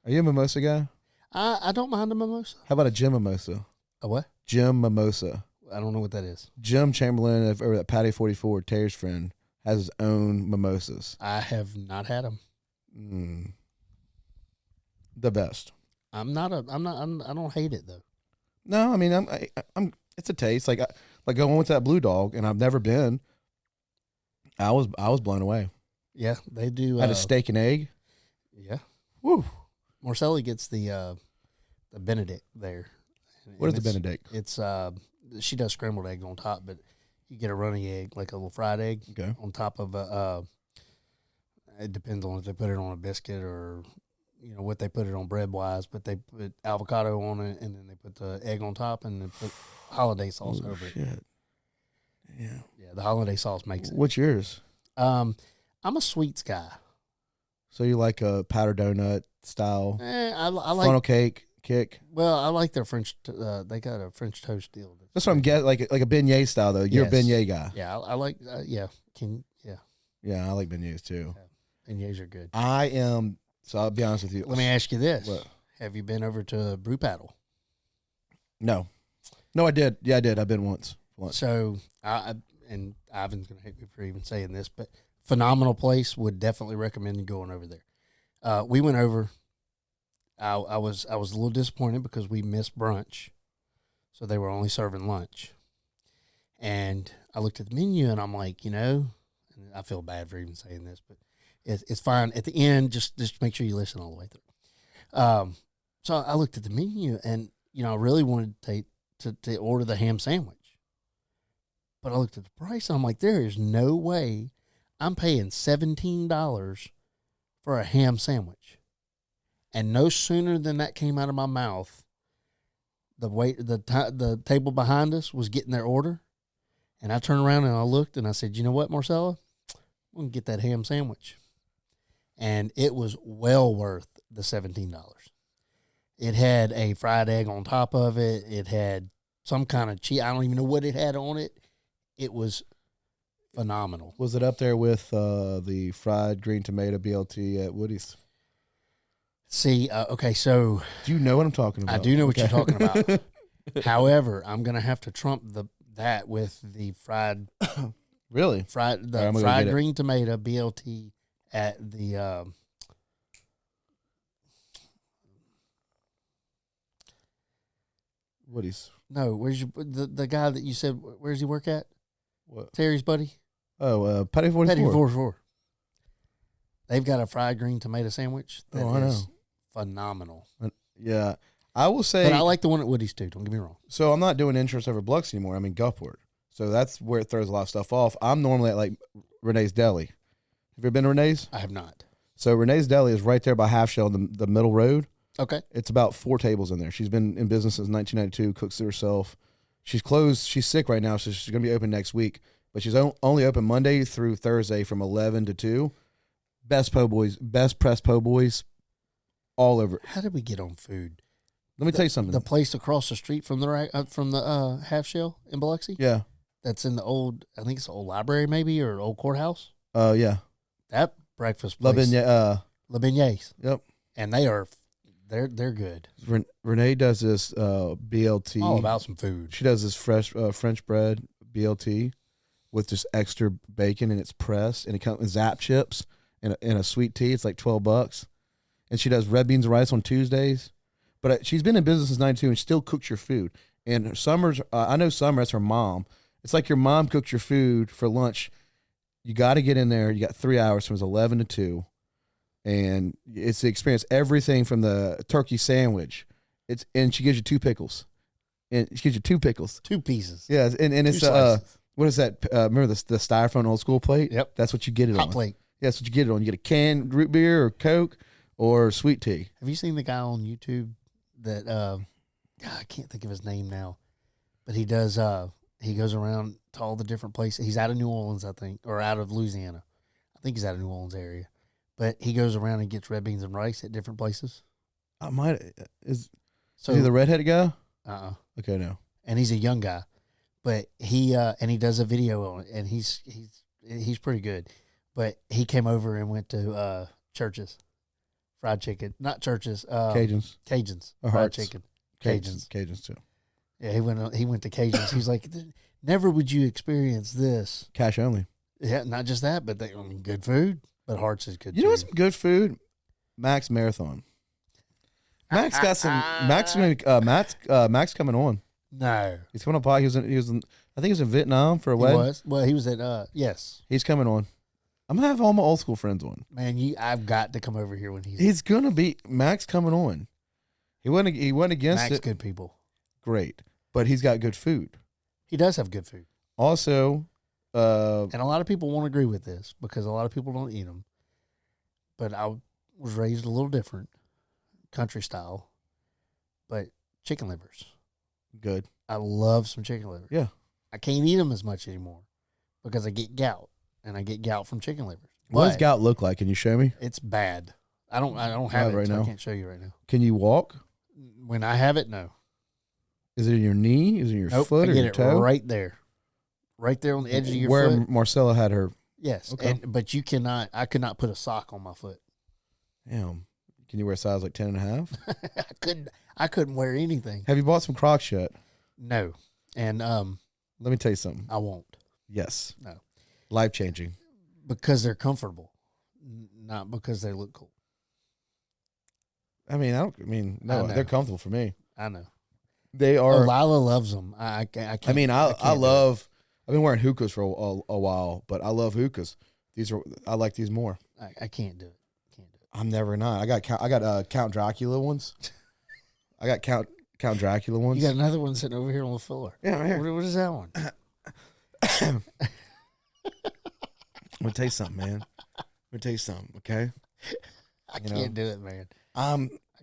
Are you a mimosa guy? I don't mind a mimosa. How about a Jim mimosa? A what? Jim mimosa. I don't know what that is. Jim Chamberlain over at Patty 44, Terry's friend, has his own mimosas. I have not had them. The best. I don't hate it though. No, I mean I'm it's a taste. Like going with that Blue Dog, and I've never been. I was blown away. Yeah, they do. Had a steak and egg. Yeah. Woo. Marcelli gets the Benedict there. What is the it's- Benedict? It's she does scrambled egg on top, but you get a runny egg, like a little fried egg, Okay. on top of a. It depends on if they put it on a biscuit or, what they put it on bread wise. But they put avocado on it, and then they put the egg on top, and they put holiday sauce over it. Shit. Yeah. Yeah, the holiday sauce makes it. What's yours? I'm a sweets guy. So you like a powdered donut style I like. funnel cake kick? Well, I like their French. They got a French toast deal. That's what I'm getting. Like a beignet style though. You're Yes. a beignet guy. Yeah, I like. Yeah, Yeah, I like beignets too. beignets are good. I am. So I'll be honest with you. Let me ask you this: What? Have you been over to Brew Paddle? No, I did. Yeah, I did. I've been once. So and Ivan's gonna hate me for even saying this, but phenomenal place. Would definitely recommend you going over there. We went over. I was a little disappointed because we missed brunch, so they were only serving lunch. And I looked at the menu and I'm like, and I feel bad for even saying this, but it's fine. At the end, just make sure you listen all the way through. So I looked at the menu and I really wanted to order the ham sandwich. But I looked at the price and I'm like, there is no way I'm paying $17 for a ham sandwich. And no sooner than that came out of my mouth, the table behind us was getting their order. And I turned around and I looked and I said, you know what, Marcella? I'm going to get that ham sandwich. And it was well worth the $17. It had a fried egg on top of it. It had some kind of cheese. I don't even know what it had on it. It was phenomenal. Was it up there with the fried green tomato BLT at Woody's? See, okay, so Do you know what I'm talking about? I do know what you're talking about. However, I'm going to have to trump that with the fried Really? the All right, I'm gonna go fried get it. green tomato BLT at the Woody's. no, where's the guy that you said where's he work at? What? Terry's buddy? Oh, Patty 44. Petty 44. They've got a fried green tomato sandwich that I know. is phenomenal. Yeah. I will say, But I like the one at Woody's too, don't get me wrong. so I'm not doing interest over Biloxi anymore. I'm in Gulfport. So that's where it throws a lot of stuff off. I'm normally at like Renee's Deli. Have you ever been to Renee's? I have not. So Renee's Deli is right there by Half Shell in the middle road. Okay. It's about 4 tables in there. She's been in business since 1992, cooks it herself. She's closed. She's sick right now, so she's going to be open next week. But she's only open Monday through Thursday from 11 to 2. Best po' boys, best pressed po' boys all over. How did we get on food? Let me tell you something. The place across the street from the Half Shell in Biloxi? Yeah. That's in the old, I think it's the old library maybe, or old courthouse. Yeah. That breakfast La place. Beignets. Le Beignets. Yep. And they're good. Renee does this BLT. All about some food. She does this fresh French bread BLT with just extra bacon, and it's pressed, and it comes with Zap chips and a sweet tea. It's like $12, and she does red beans and rice on Tuesdays. But she's been in business since '92, and she still cooks your food. And her summers, I know Summer, that's her mom. It's like your mom cooks your food for lunch. You got to get in there. You got 3 hours from 11 to 2. And it's the experience. Everything from the turkey sandwich. And she gives you 2 pickles. And she gives you 2 pickles. 2 pieces. Yeah, and it's slices. what is that? Remember the styrofoam old school plate? Yep. That's what you get it Hot on. plate. Yeah, that's what you get it on. You get a canned root beer or Coke or sweet tea. Have you seen the guy on YouTube that I can't think of his name now, but he does he goes around to all the different places. He's out of New Orleans, I think, or out of Louisiana. I think he's out of New Orleans area. But he goes around and gets red beans and rice at different places. I might is So he the redheaded guy? Okay, no. And he's a young guy, but he does a video on it, and he's pretty good. But he came over and went to Church's fried chicken, not Church's, Cajuns. Fried Hearts. chicken, Cajuns too. Yeah, he went to Cajuns. He's like, never would you experience this. Cash only. Yeah, not just that, but good food. But Hearts is good. You know what's good food? Max Marathon. Max got some. Max coming on. No, He's coming up. He was in. I think he was in Vietnam for a he wedding. was. Well, he was at. Yes, He's coming on. I'm gonna have all my old school friends on. man. I've got to come over here when He's gonna be Max coming on. He went against Max. it. Good people. Great, but he's got good food. He does have good food, Also, and a lot of people won't agree with this because a lot of people don't eat them. But I was raised a little different, country style. But chicken livers, good. I love some chicken livers. Yeah. I can't eat them as much anymore because I get gout, and I get gout from chicken livers. What does But gout look like? Can you show me? It's bad. I don't have have it it right so now. I can't show you right now. Can you walk? When I have it, no. Is it in your knee? Is it in your Nope, foot I or get your it toe? right there, right there on the edge of your Where foot. Marcella had her. Yes, Okay. but you cannot. I could not put a sock on my foot. Damn. Can you wear a size like 10 and a half? I couldn't wear anything. Have you bought some Crocs yet? No, and Let me tell you something. I won't. Yes. No, Life changing. because they're comfortable, not because they look cool. No, I know. they're comfortable for me. I know. They Oh, are. Lila loves them. I can't. I can't do it. love. I've been wearing hookahs for a while, but I love hookahs. I like these more. I can't do it. Can't do it. I'm never not. I got Count Dracula ones. I got Count Dracula ones. You got another one sitting over here on the floor. Yeah, right here. What is that one? I'm gonna tell you something, man. I'm gonna tell you something, okay? I You know. can't do it, man.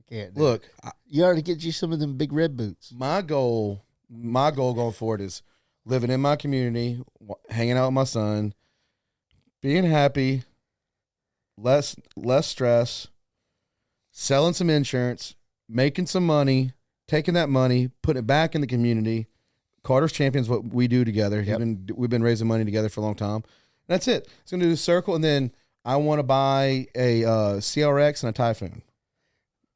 can't do Look, it. You already get you some of them big red boots. my goal going forward is living in my community, hanging out with my son, being happy, less stress, selling some insurance, making some money, taking that money, putting it back in the community. Carter's Champions, what we do together. Yep. We've been raising money together for a long time. That's it. It's gonna do the circle, and then I want to buy a CRX and a Typhoon.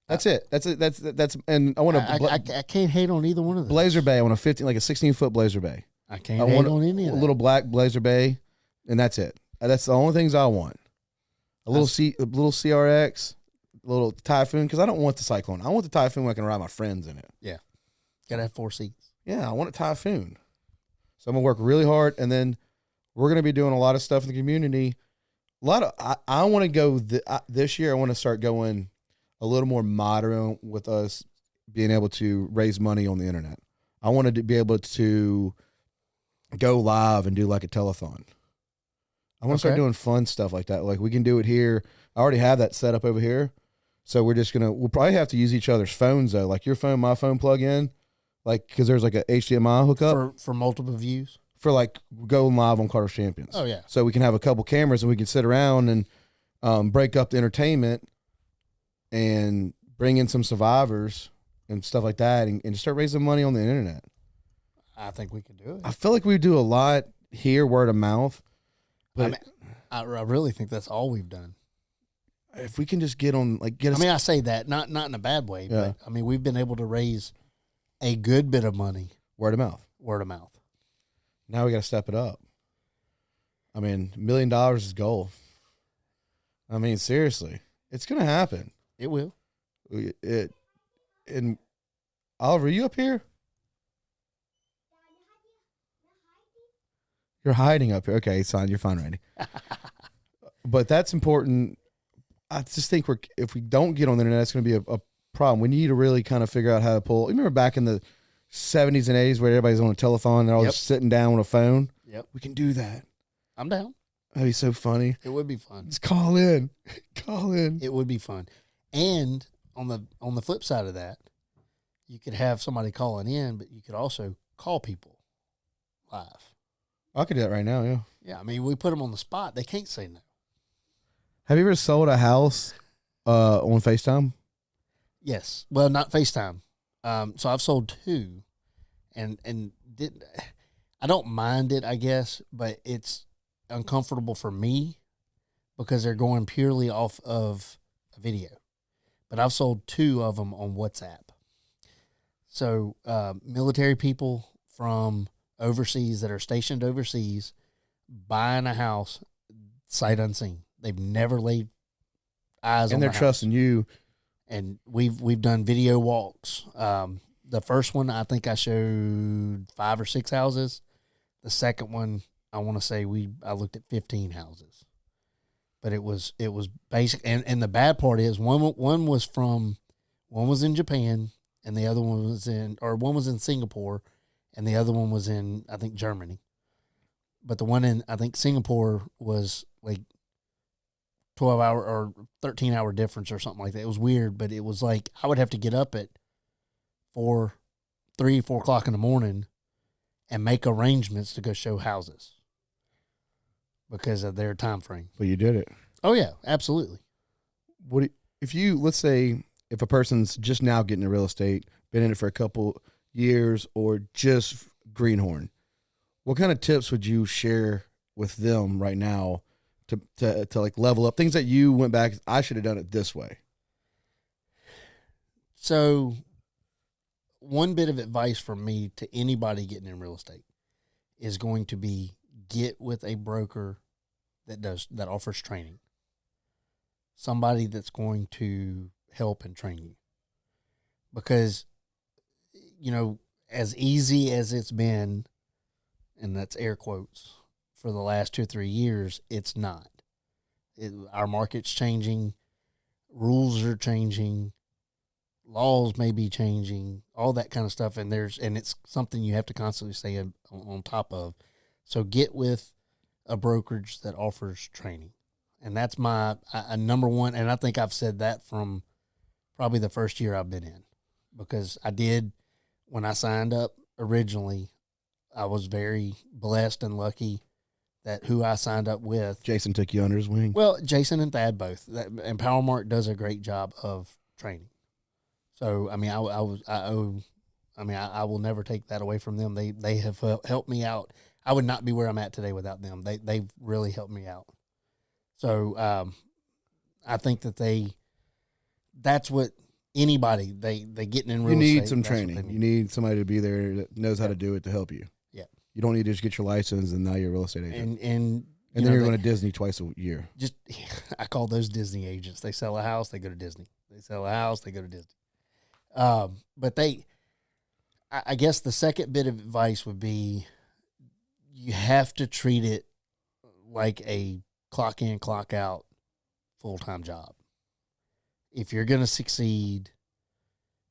That's it. That's it. That's and I want I can't hate on either one of those. Blazer Bay. I want a 16-foot Blazer Bay. I can't hate on any of a that. little black Blazer Bay, and that's it. That's the only things I want. A little CRX, a little Typhoon, because I don't want the Cyclone. I want the Typhoon where I can ride my friends in it. Yeah, gotta have 4 seats. Yeah, I want a Typhoon. So I'm gonna work really hard, and then we're gonna be doing a lot of stuff in the community. I want to go this year. I want to start going a little more modern with us being able to raise money on the internet. I wanted to be able to go live and do like a telethon. I want to start doing fun stuff like that. Like we can do it here. I already have that set up over here. So we'll probably have to use each other's phones though. Like your phone, my phone plug in, like, cause there's like a HDMI hookup For multiple views. for like going live on Carter's Champions. Oh yeah. So we can have a couple cameras and we can sit around and break up the entertainment and bring in some survivors and stuff like that and start raising money on the internet. I think we could do it. I feel like we do a lot here, word of mouth. But I really think that's all we've done. if we can just get on, like, get us. I mean, I say that not in a bad way, Yeah. but I mean, we've been able to raise a good bit of money word of mouth. word of mouth. Now we got to step it up. I mean, $1 million is goal. I mean, seriously, it's going to happen. It will. And Oliver, you up here? You're hiding up here. Okay, it's fine. You're fine, Randy. But that's important. I just think if we don't get on the internet, it's going to be a problem. We need to really kind of figure out how to pull. You remember back in the 70s and 80s where everybody's on a telephone and they're all just sitting down with a phone? Yep. We can do that. I'm down. That'd be so funny. It would be fun. Just call in. Call in. It would be fun. And on the flip side of that, you could have somebody calling in, but you could also call people live. I could do that right now, yeah. Yeah, I mean, we put them on the spot. They can't say no. Have you ever sold a house on FaceTime? Yes. Well, not FaceTime. So I've sold 2 and I don't mind it, I guess, but it's uncomfortable for me because they're going purely off of a video. But I've sold 2 of them on WhatsApp. So military people from overseas that are stationed overseas buying a house sight unseen. They've never laid eyes on And the they're house. trusting you. And we've done video walks. The first one, I think I showed 5 or 6 houses. The second one, I want to say I looked at 15 houses. But it was basic. And the bad part is one was in Japan and the other one was one was in Singapore and the other one was in, I think, Germany. But the one in, I think, Singapore was like 12-hour or 13-hour difference or something like that. It was weird, but it was like I would have to get up at 4 o'clock in the morning and make arrangements to go show houses because of their time frame. But you did it. Oh yeah, absolutely. Let's say if a person's just now getting into real estate, been in it for a couple years or just greenhorn, what kind of tips would you share with them right now to like level up things that you went back, I should have done it this way? So one bit of advice from me to anybody getting in real estate is going to be get with a broker that offers training. Somebody that's going to help and train you. Because, as easy as it's been, and that's air quotes, for the last 2 or 3 years, it's not. Our market's changing, rules are changing, laws may be changing, all that kind of stuff, and it's something you have to constantly stay on top of. So get with a brokerage that offers training, and that's my number one. And I think I've said that from probably the first year I've been in, because when I signed up originally, I was very blessed and lucky that who I signed up with. Jason took you under his wing. Well, Jason and Thad both. And PowerMark does a great job of training. So, I mean, I will never take that away from them. They have helped me out. I would not be where I'm at today without them. They've really helped me out. So, I think that's what anybody, they getting in real estate. You need some training. You need somebody to be there that knows how to do it to help you. Yeah. You don't need to just get your license and now you're a real estate agent. And then you're going to Disney twice a year. Just, I call those Disney agents. They sell a house, they go to Disney. They sell a house, they go to Disney. But I guess the second bit of advice would be, you have to treat it like a clock in, clock out full-time job. If you're going to succeed,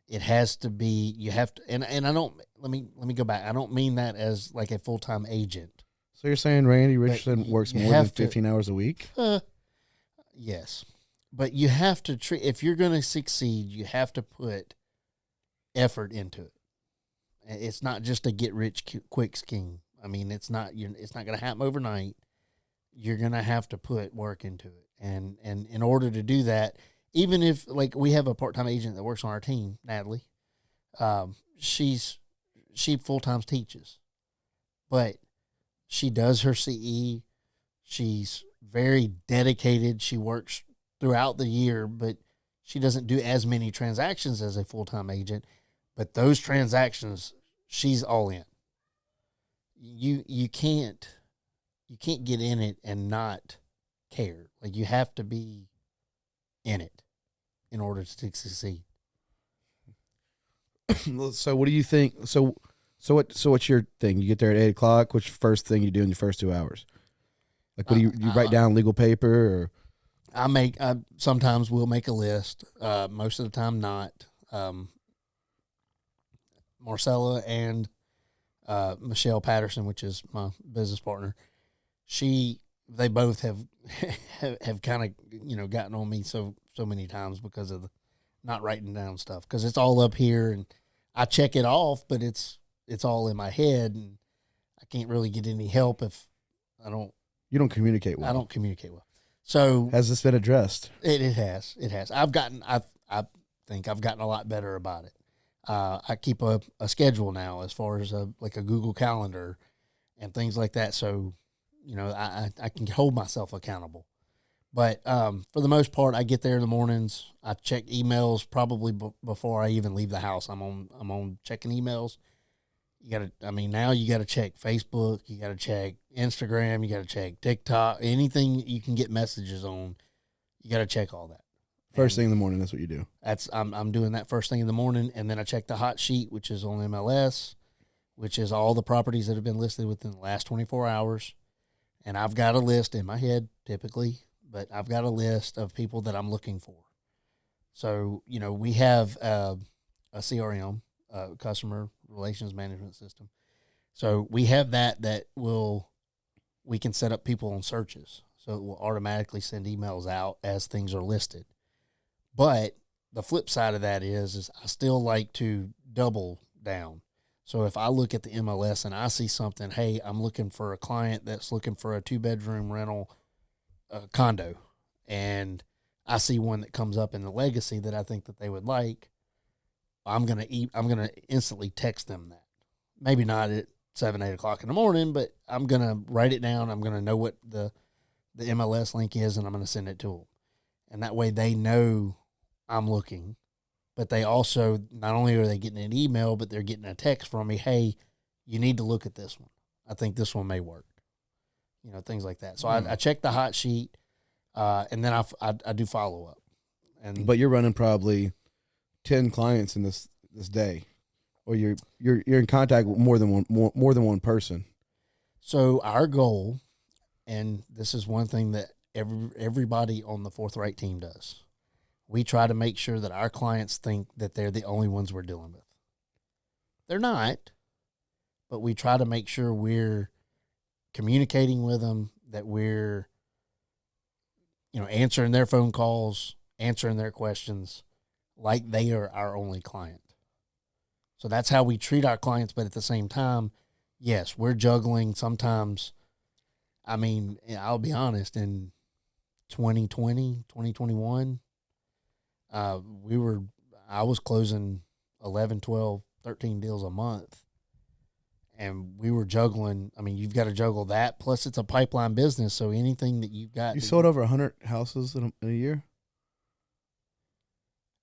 it has to be, you have to, and I don't, let me go back. I don't mean that as like a full-time agent. So you're saying Randy Richardson works more than 15 hours a week? Yes. But you have to treat, if you're going to succeed, you have to put effort into it. It's not just a get rich quick scheme. I mean, it's not going to happen overnight. You're going to have to put work into it. And in order to do that, even if, like, we have a part-time agent that works on our team, Natalie, she full-time teaches, but she does her CE. She's very dedicated. She works throughout the year, but she doesn't do as many transactions as a full-time agent. But those transactions, she's all in. You can't get in it and not care. Like, you have to be in it in order to succeed. So what do you think? So what's your thing? You get there at 8:00. What's the first thing you do in your first 2 hours? Like, what do you write down legal paper, or? I sometimes will make a list. Most of the time not. Marcella and Michelle Patterson, which is my business partner, they both have kind of gotten on me so many times because of not writing down stuff, because it's all up here and I check it off, but it's all in my head and I can't really get any help if I don't. You don't communicate well. I don't communicate well. So has this been addressed? It has. I think I've gotten a lot better about it. I keep a schedule now as far as a Google Calendar and things like that. So, I can hold myself accountable. But for the most part, I get there in the mornings. I check emails probably before I even leave the house. I'm on checking emails. Now you got to check Facebook. You got to check Instagram. You got to check TikTok. Anything you can get messages on, you got to check all that. First thing in the morning, that's what you do. I'm doing that first thing in the morning, and then I check the hot sheet, which is on MLS, which is all the properties that have been listed within the last 24 hours. And I've got a list in my head, typically, but I've got a list of people that I'm looking for. So, we have a CRM, customer relations management system. So we have that we can set up people on searches. So it will automatically send emails out as things are listed. But the flip side of that is I still like to double down. So if I look at the MLS and I see something, hey, I'm looking for a client that's looking for a 2-bedroom rental condo, and I see one that comes up in the Legacy that I think that they would like, I'm gonna instantly text them that. Maybe not at 7, 8 o'clock in the morning, but I'm gonna write it down. I'm gonna know what the MLS link is, and I'm gonna send it to them. And that way they know I'm looking, but they also, not only are they getting an email, but they're getting a text from me. Hey, you need to look at this one. I think this one may work. Things like that. So I check the hot sheet, and then I do follow up. But you're running probably 10 clients in this day, or you're in contact with more than one person. So our goal, and this is one thing that everybody on the Forthright team does, we try to make sure that our clients think that they're the only ones we're dealing with. They're not, but we try to make sure we're communicating with them, that we're, answering their phone calls, answering their questions, like they are our only client. So that's how we treat our clients. But at the same time, yes, we're juggling sometimes. I mean, I'll be honest, in 2020, 2021, I was closing 11, 12, 13 deals a month. And we were juggling. I mean, you've got to juggle that. Plus, it's a pipeline business. So anything that you've got. You sold over 100 houses in a year?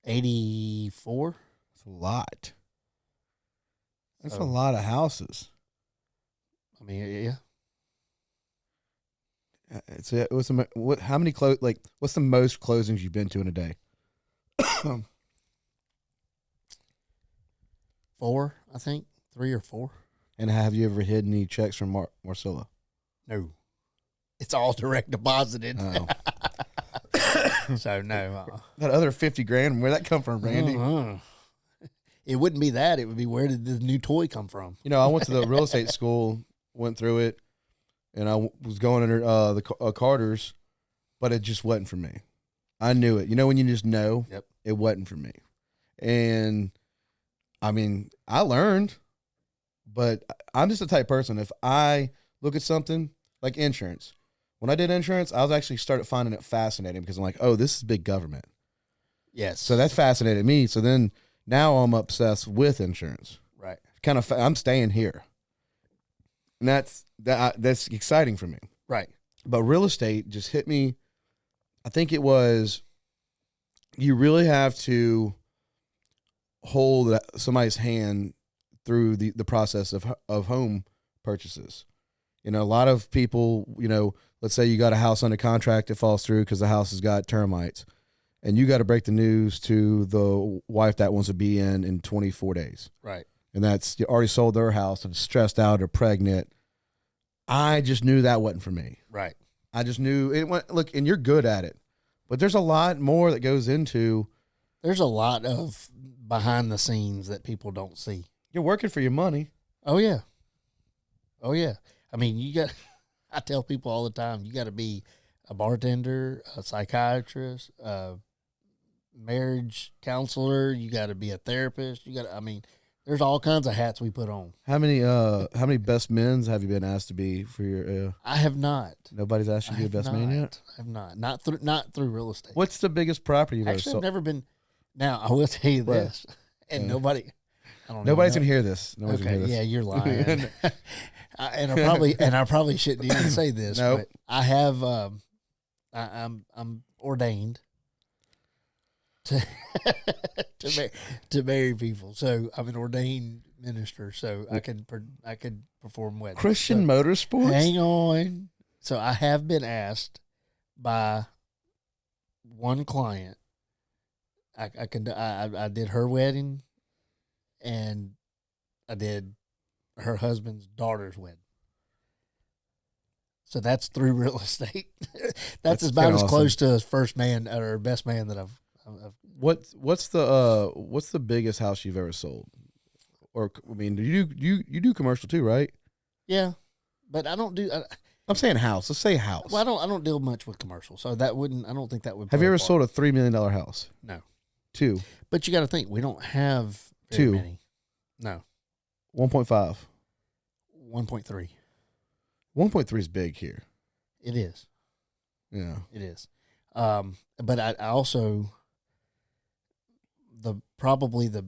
84. That's a lot. That's So, a lot of houses. I mean, yeah. How many what's the most closings you've been to in a day? 4, I think. 3 or 4. And have you ever hid any checks from Marcella? No. It's all direct deposited. Oh. So, no. That other 50 grand, where'd that come from, Randy? It wouldn't be that. It would be, where did this new toy come from? You know, I went to the real estate school, went through it, and I was going under the Carters, but it just wasn't for me. I knew it. You know when you just know? Yep. It wasn't for me. And, I mean, I learned, but I'm just the type of person, if I look at something like insurance, when I did insurance, I was actually started finding it fascinating because I'm like, oh, this is big government. Yes. So that fascinated me. So then now I'm obsessed with insurance. Right. I'm staying here. And that's exciting for me. Right. But real estate just hit me. I think it was, you really have to hold somebody's hand through the process of home purchases. You know, a lot of people, you know, let's say you got a house under contract, it falls through because the house has got termites, and you got to break the news to the wife that wants to be in 24 days. Right. And that's, you already sold their house and stressed out or pregnant. I just knew that wasn't for me. Right. I just knew it went, look, and you're good at it, but there's a lot more that goes into. There's a lot of behind the scenes that people don't see. You're working for your money. Oh, yeah. Oh, yeah. I mean, I tell people all the time, you got to be a bartender, a psychiatrist, a marriage counselor. You got to be a therapist. There's all kinds of hats we put on. How many best men's have you been asked to be for your? I have not. Nobody's asked you to be a best man yet? I have not. Not through real estate. What's the biggest property you've ever Actually, sold? I've never been. Now, I will tell you this, and Nobody's nobody's gonna hear this. Nobody's gonna hear this. Yeah, you're lying. I probably shouldn't even say this, Nope. but I have. I'm ordained to to marry people, so I'm an ordained minister, so I could perform weddings. Christian So, Motorsports. hang on. So I have been asked by one client. I did her wedding, and I did her husband's daughter's wedding. So that's through real estate. that's about as awesome. close to a first man or best man that I've What's the biggest house you've ever sold? Or I mean, you do commercial too, right? yeah, but I don't do. I'm saying house. Let's say house. Well, I don't deal much with commercial, so that wouldn't. I don't think that would. Have play you a ever part. sold a $3 million house? No, 2, but you got to think we don't have very 2, many. No, 1.5, 1.3. 1.3 is big here. It is. Yeah. It is. But I also probably the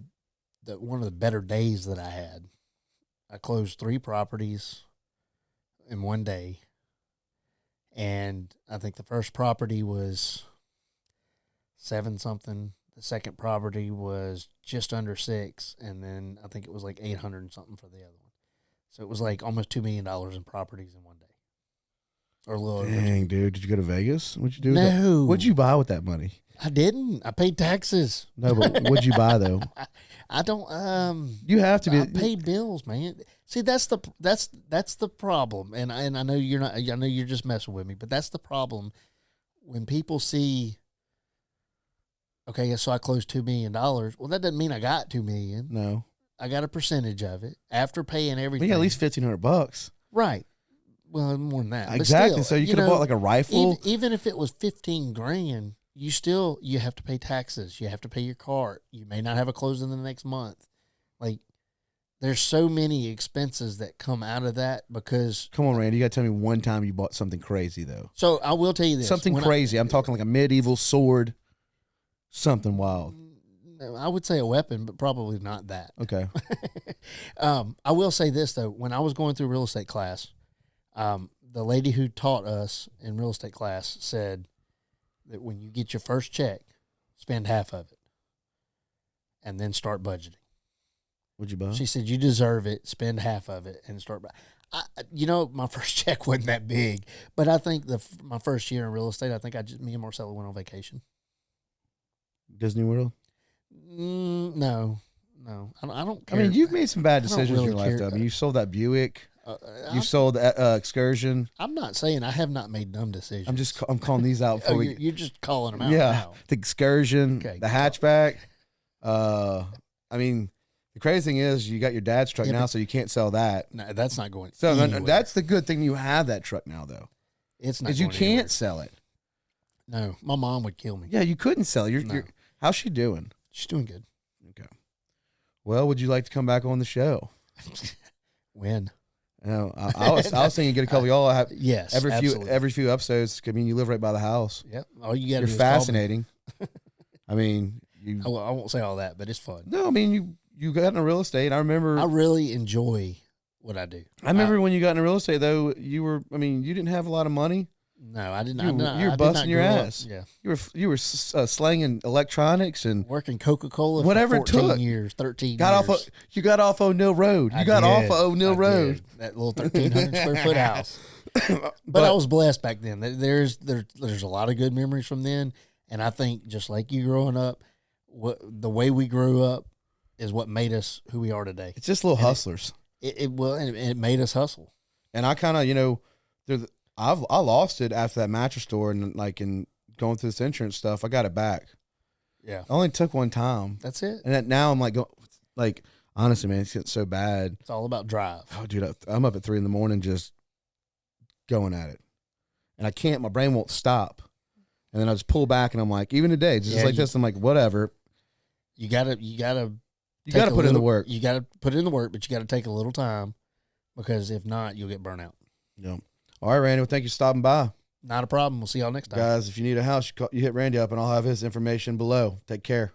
one of the better days that I had. I closed 3 properties in one day, and I think the first property was 7 something. The second property was just under 6, and then I think it was like 800 and something for the other one. So it was like almost $2 million in properties in one day, or a little over. Dang, dude. Did you go to Vegas? What'd you do? With No. that? What'd you buy with that money? I didn't. I paid taxes. No, but what'd you buy though? I don't. You have to be. I pay bills, man. See, that's the problem, and I know you're not. I know you're just messing with me, but that's the problem when people see. Okay, so I closed $2 million. Well, that doesn't mean I got $2 million. No. I got a percentage of it after paying everything. We got at least $1,500. Right. Well, more than that. But Exactly. still, So you could have bought like a rifle. Even if it was 15 grand, you have to pay taxes. You have to pay your car. You may not have a closing the next month. Like, there's so many expenses that come out of that because. Come on, Randy. You got to tell me one time you bought something crazy, though. So I will tell you this. Something crazy. I'm talking like a medieval sword, something wild. I would say a weapon, but probably not that. Okay. I will say this, though. When I was going through real estate class, the lady who taught us in real estate class said that when you get your first check, spend half of it and then start budgeting. What'd you buy? She said, you deserve it. Spend half of it and start. My first check wasn't that big, but I think my first year in real estate, I think me and Marcella went on vacation. Disney World? No. I don't care. I mean, you've made some bad decisions really in your life, care. though. I mean, you sold that Buick. You sold the Excursion. I'm not saying I have not made dumb decisions. I'm calling these out for you. You're just calling them out. Yeah, now. the Excursion, Okay, the hatchback. I mean, the crazy thing is you got your dad's truck now, so you can't sell that. No, that's not going. So anywhere. that's the good thing you have that truck now, though. It's not because you going can't anywhere. sell it. No, my mom would kill me. Yeah, you couldn't sell it. No. How's she doing? She's doing good. Okay. Well, would you like to come back on the show? When? No, I was thinking get a couple of y'all. Have, Yes, every absolutely. few episodes. I mean, you live right by the house. Yep. All you got to You're do is fascinating. I mean, I won't say all that, but it's fun. No, I mean you got into real estate. I remember. I really enjoy what I do. I remember when you got into real estate, though. You didn't have a lot of money. No, I didn't. You were busting your ass. Yeah, You were slanging electronics and working Coca-Cola whatever for 14 it took. years, 13 got years. You got off O'Neill Road. You got off of O'Neill Road. That little 1,300 square foot house. But I was blessed back then. There's a lot of good memories from then, and I think just like you growing up, the way we grew up is what made us who we are today. It's just little hustlers. It made us hustle. And I kind of, I lost it after that mattress store and in going through this insurance stuff. I got it back. Yeah, I only took one time. that's it. And now I'm like, honestly, man, it's getting so bad. It's all about drive. Oh, dude, I'm up at 3 a.m. just going at it, and I can't. My brain won't stop. And then I just pull back, and I'm like, even today, this, I'm like, whatever. You gotta put in the work. You gotta put in the work, but you gotta take a little time because if not, you'll get burnt out. Yeah. All right, Randy. Well, thank you for stopping by. Not a problem. We'll see y'all next time. Guys, if you need a house, you hit Randy up, and I'll have his information below. Take care.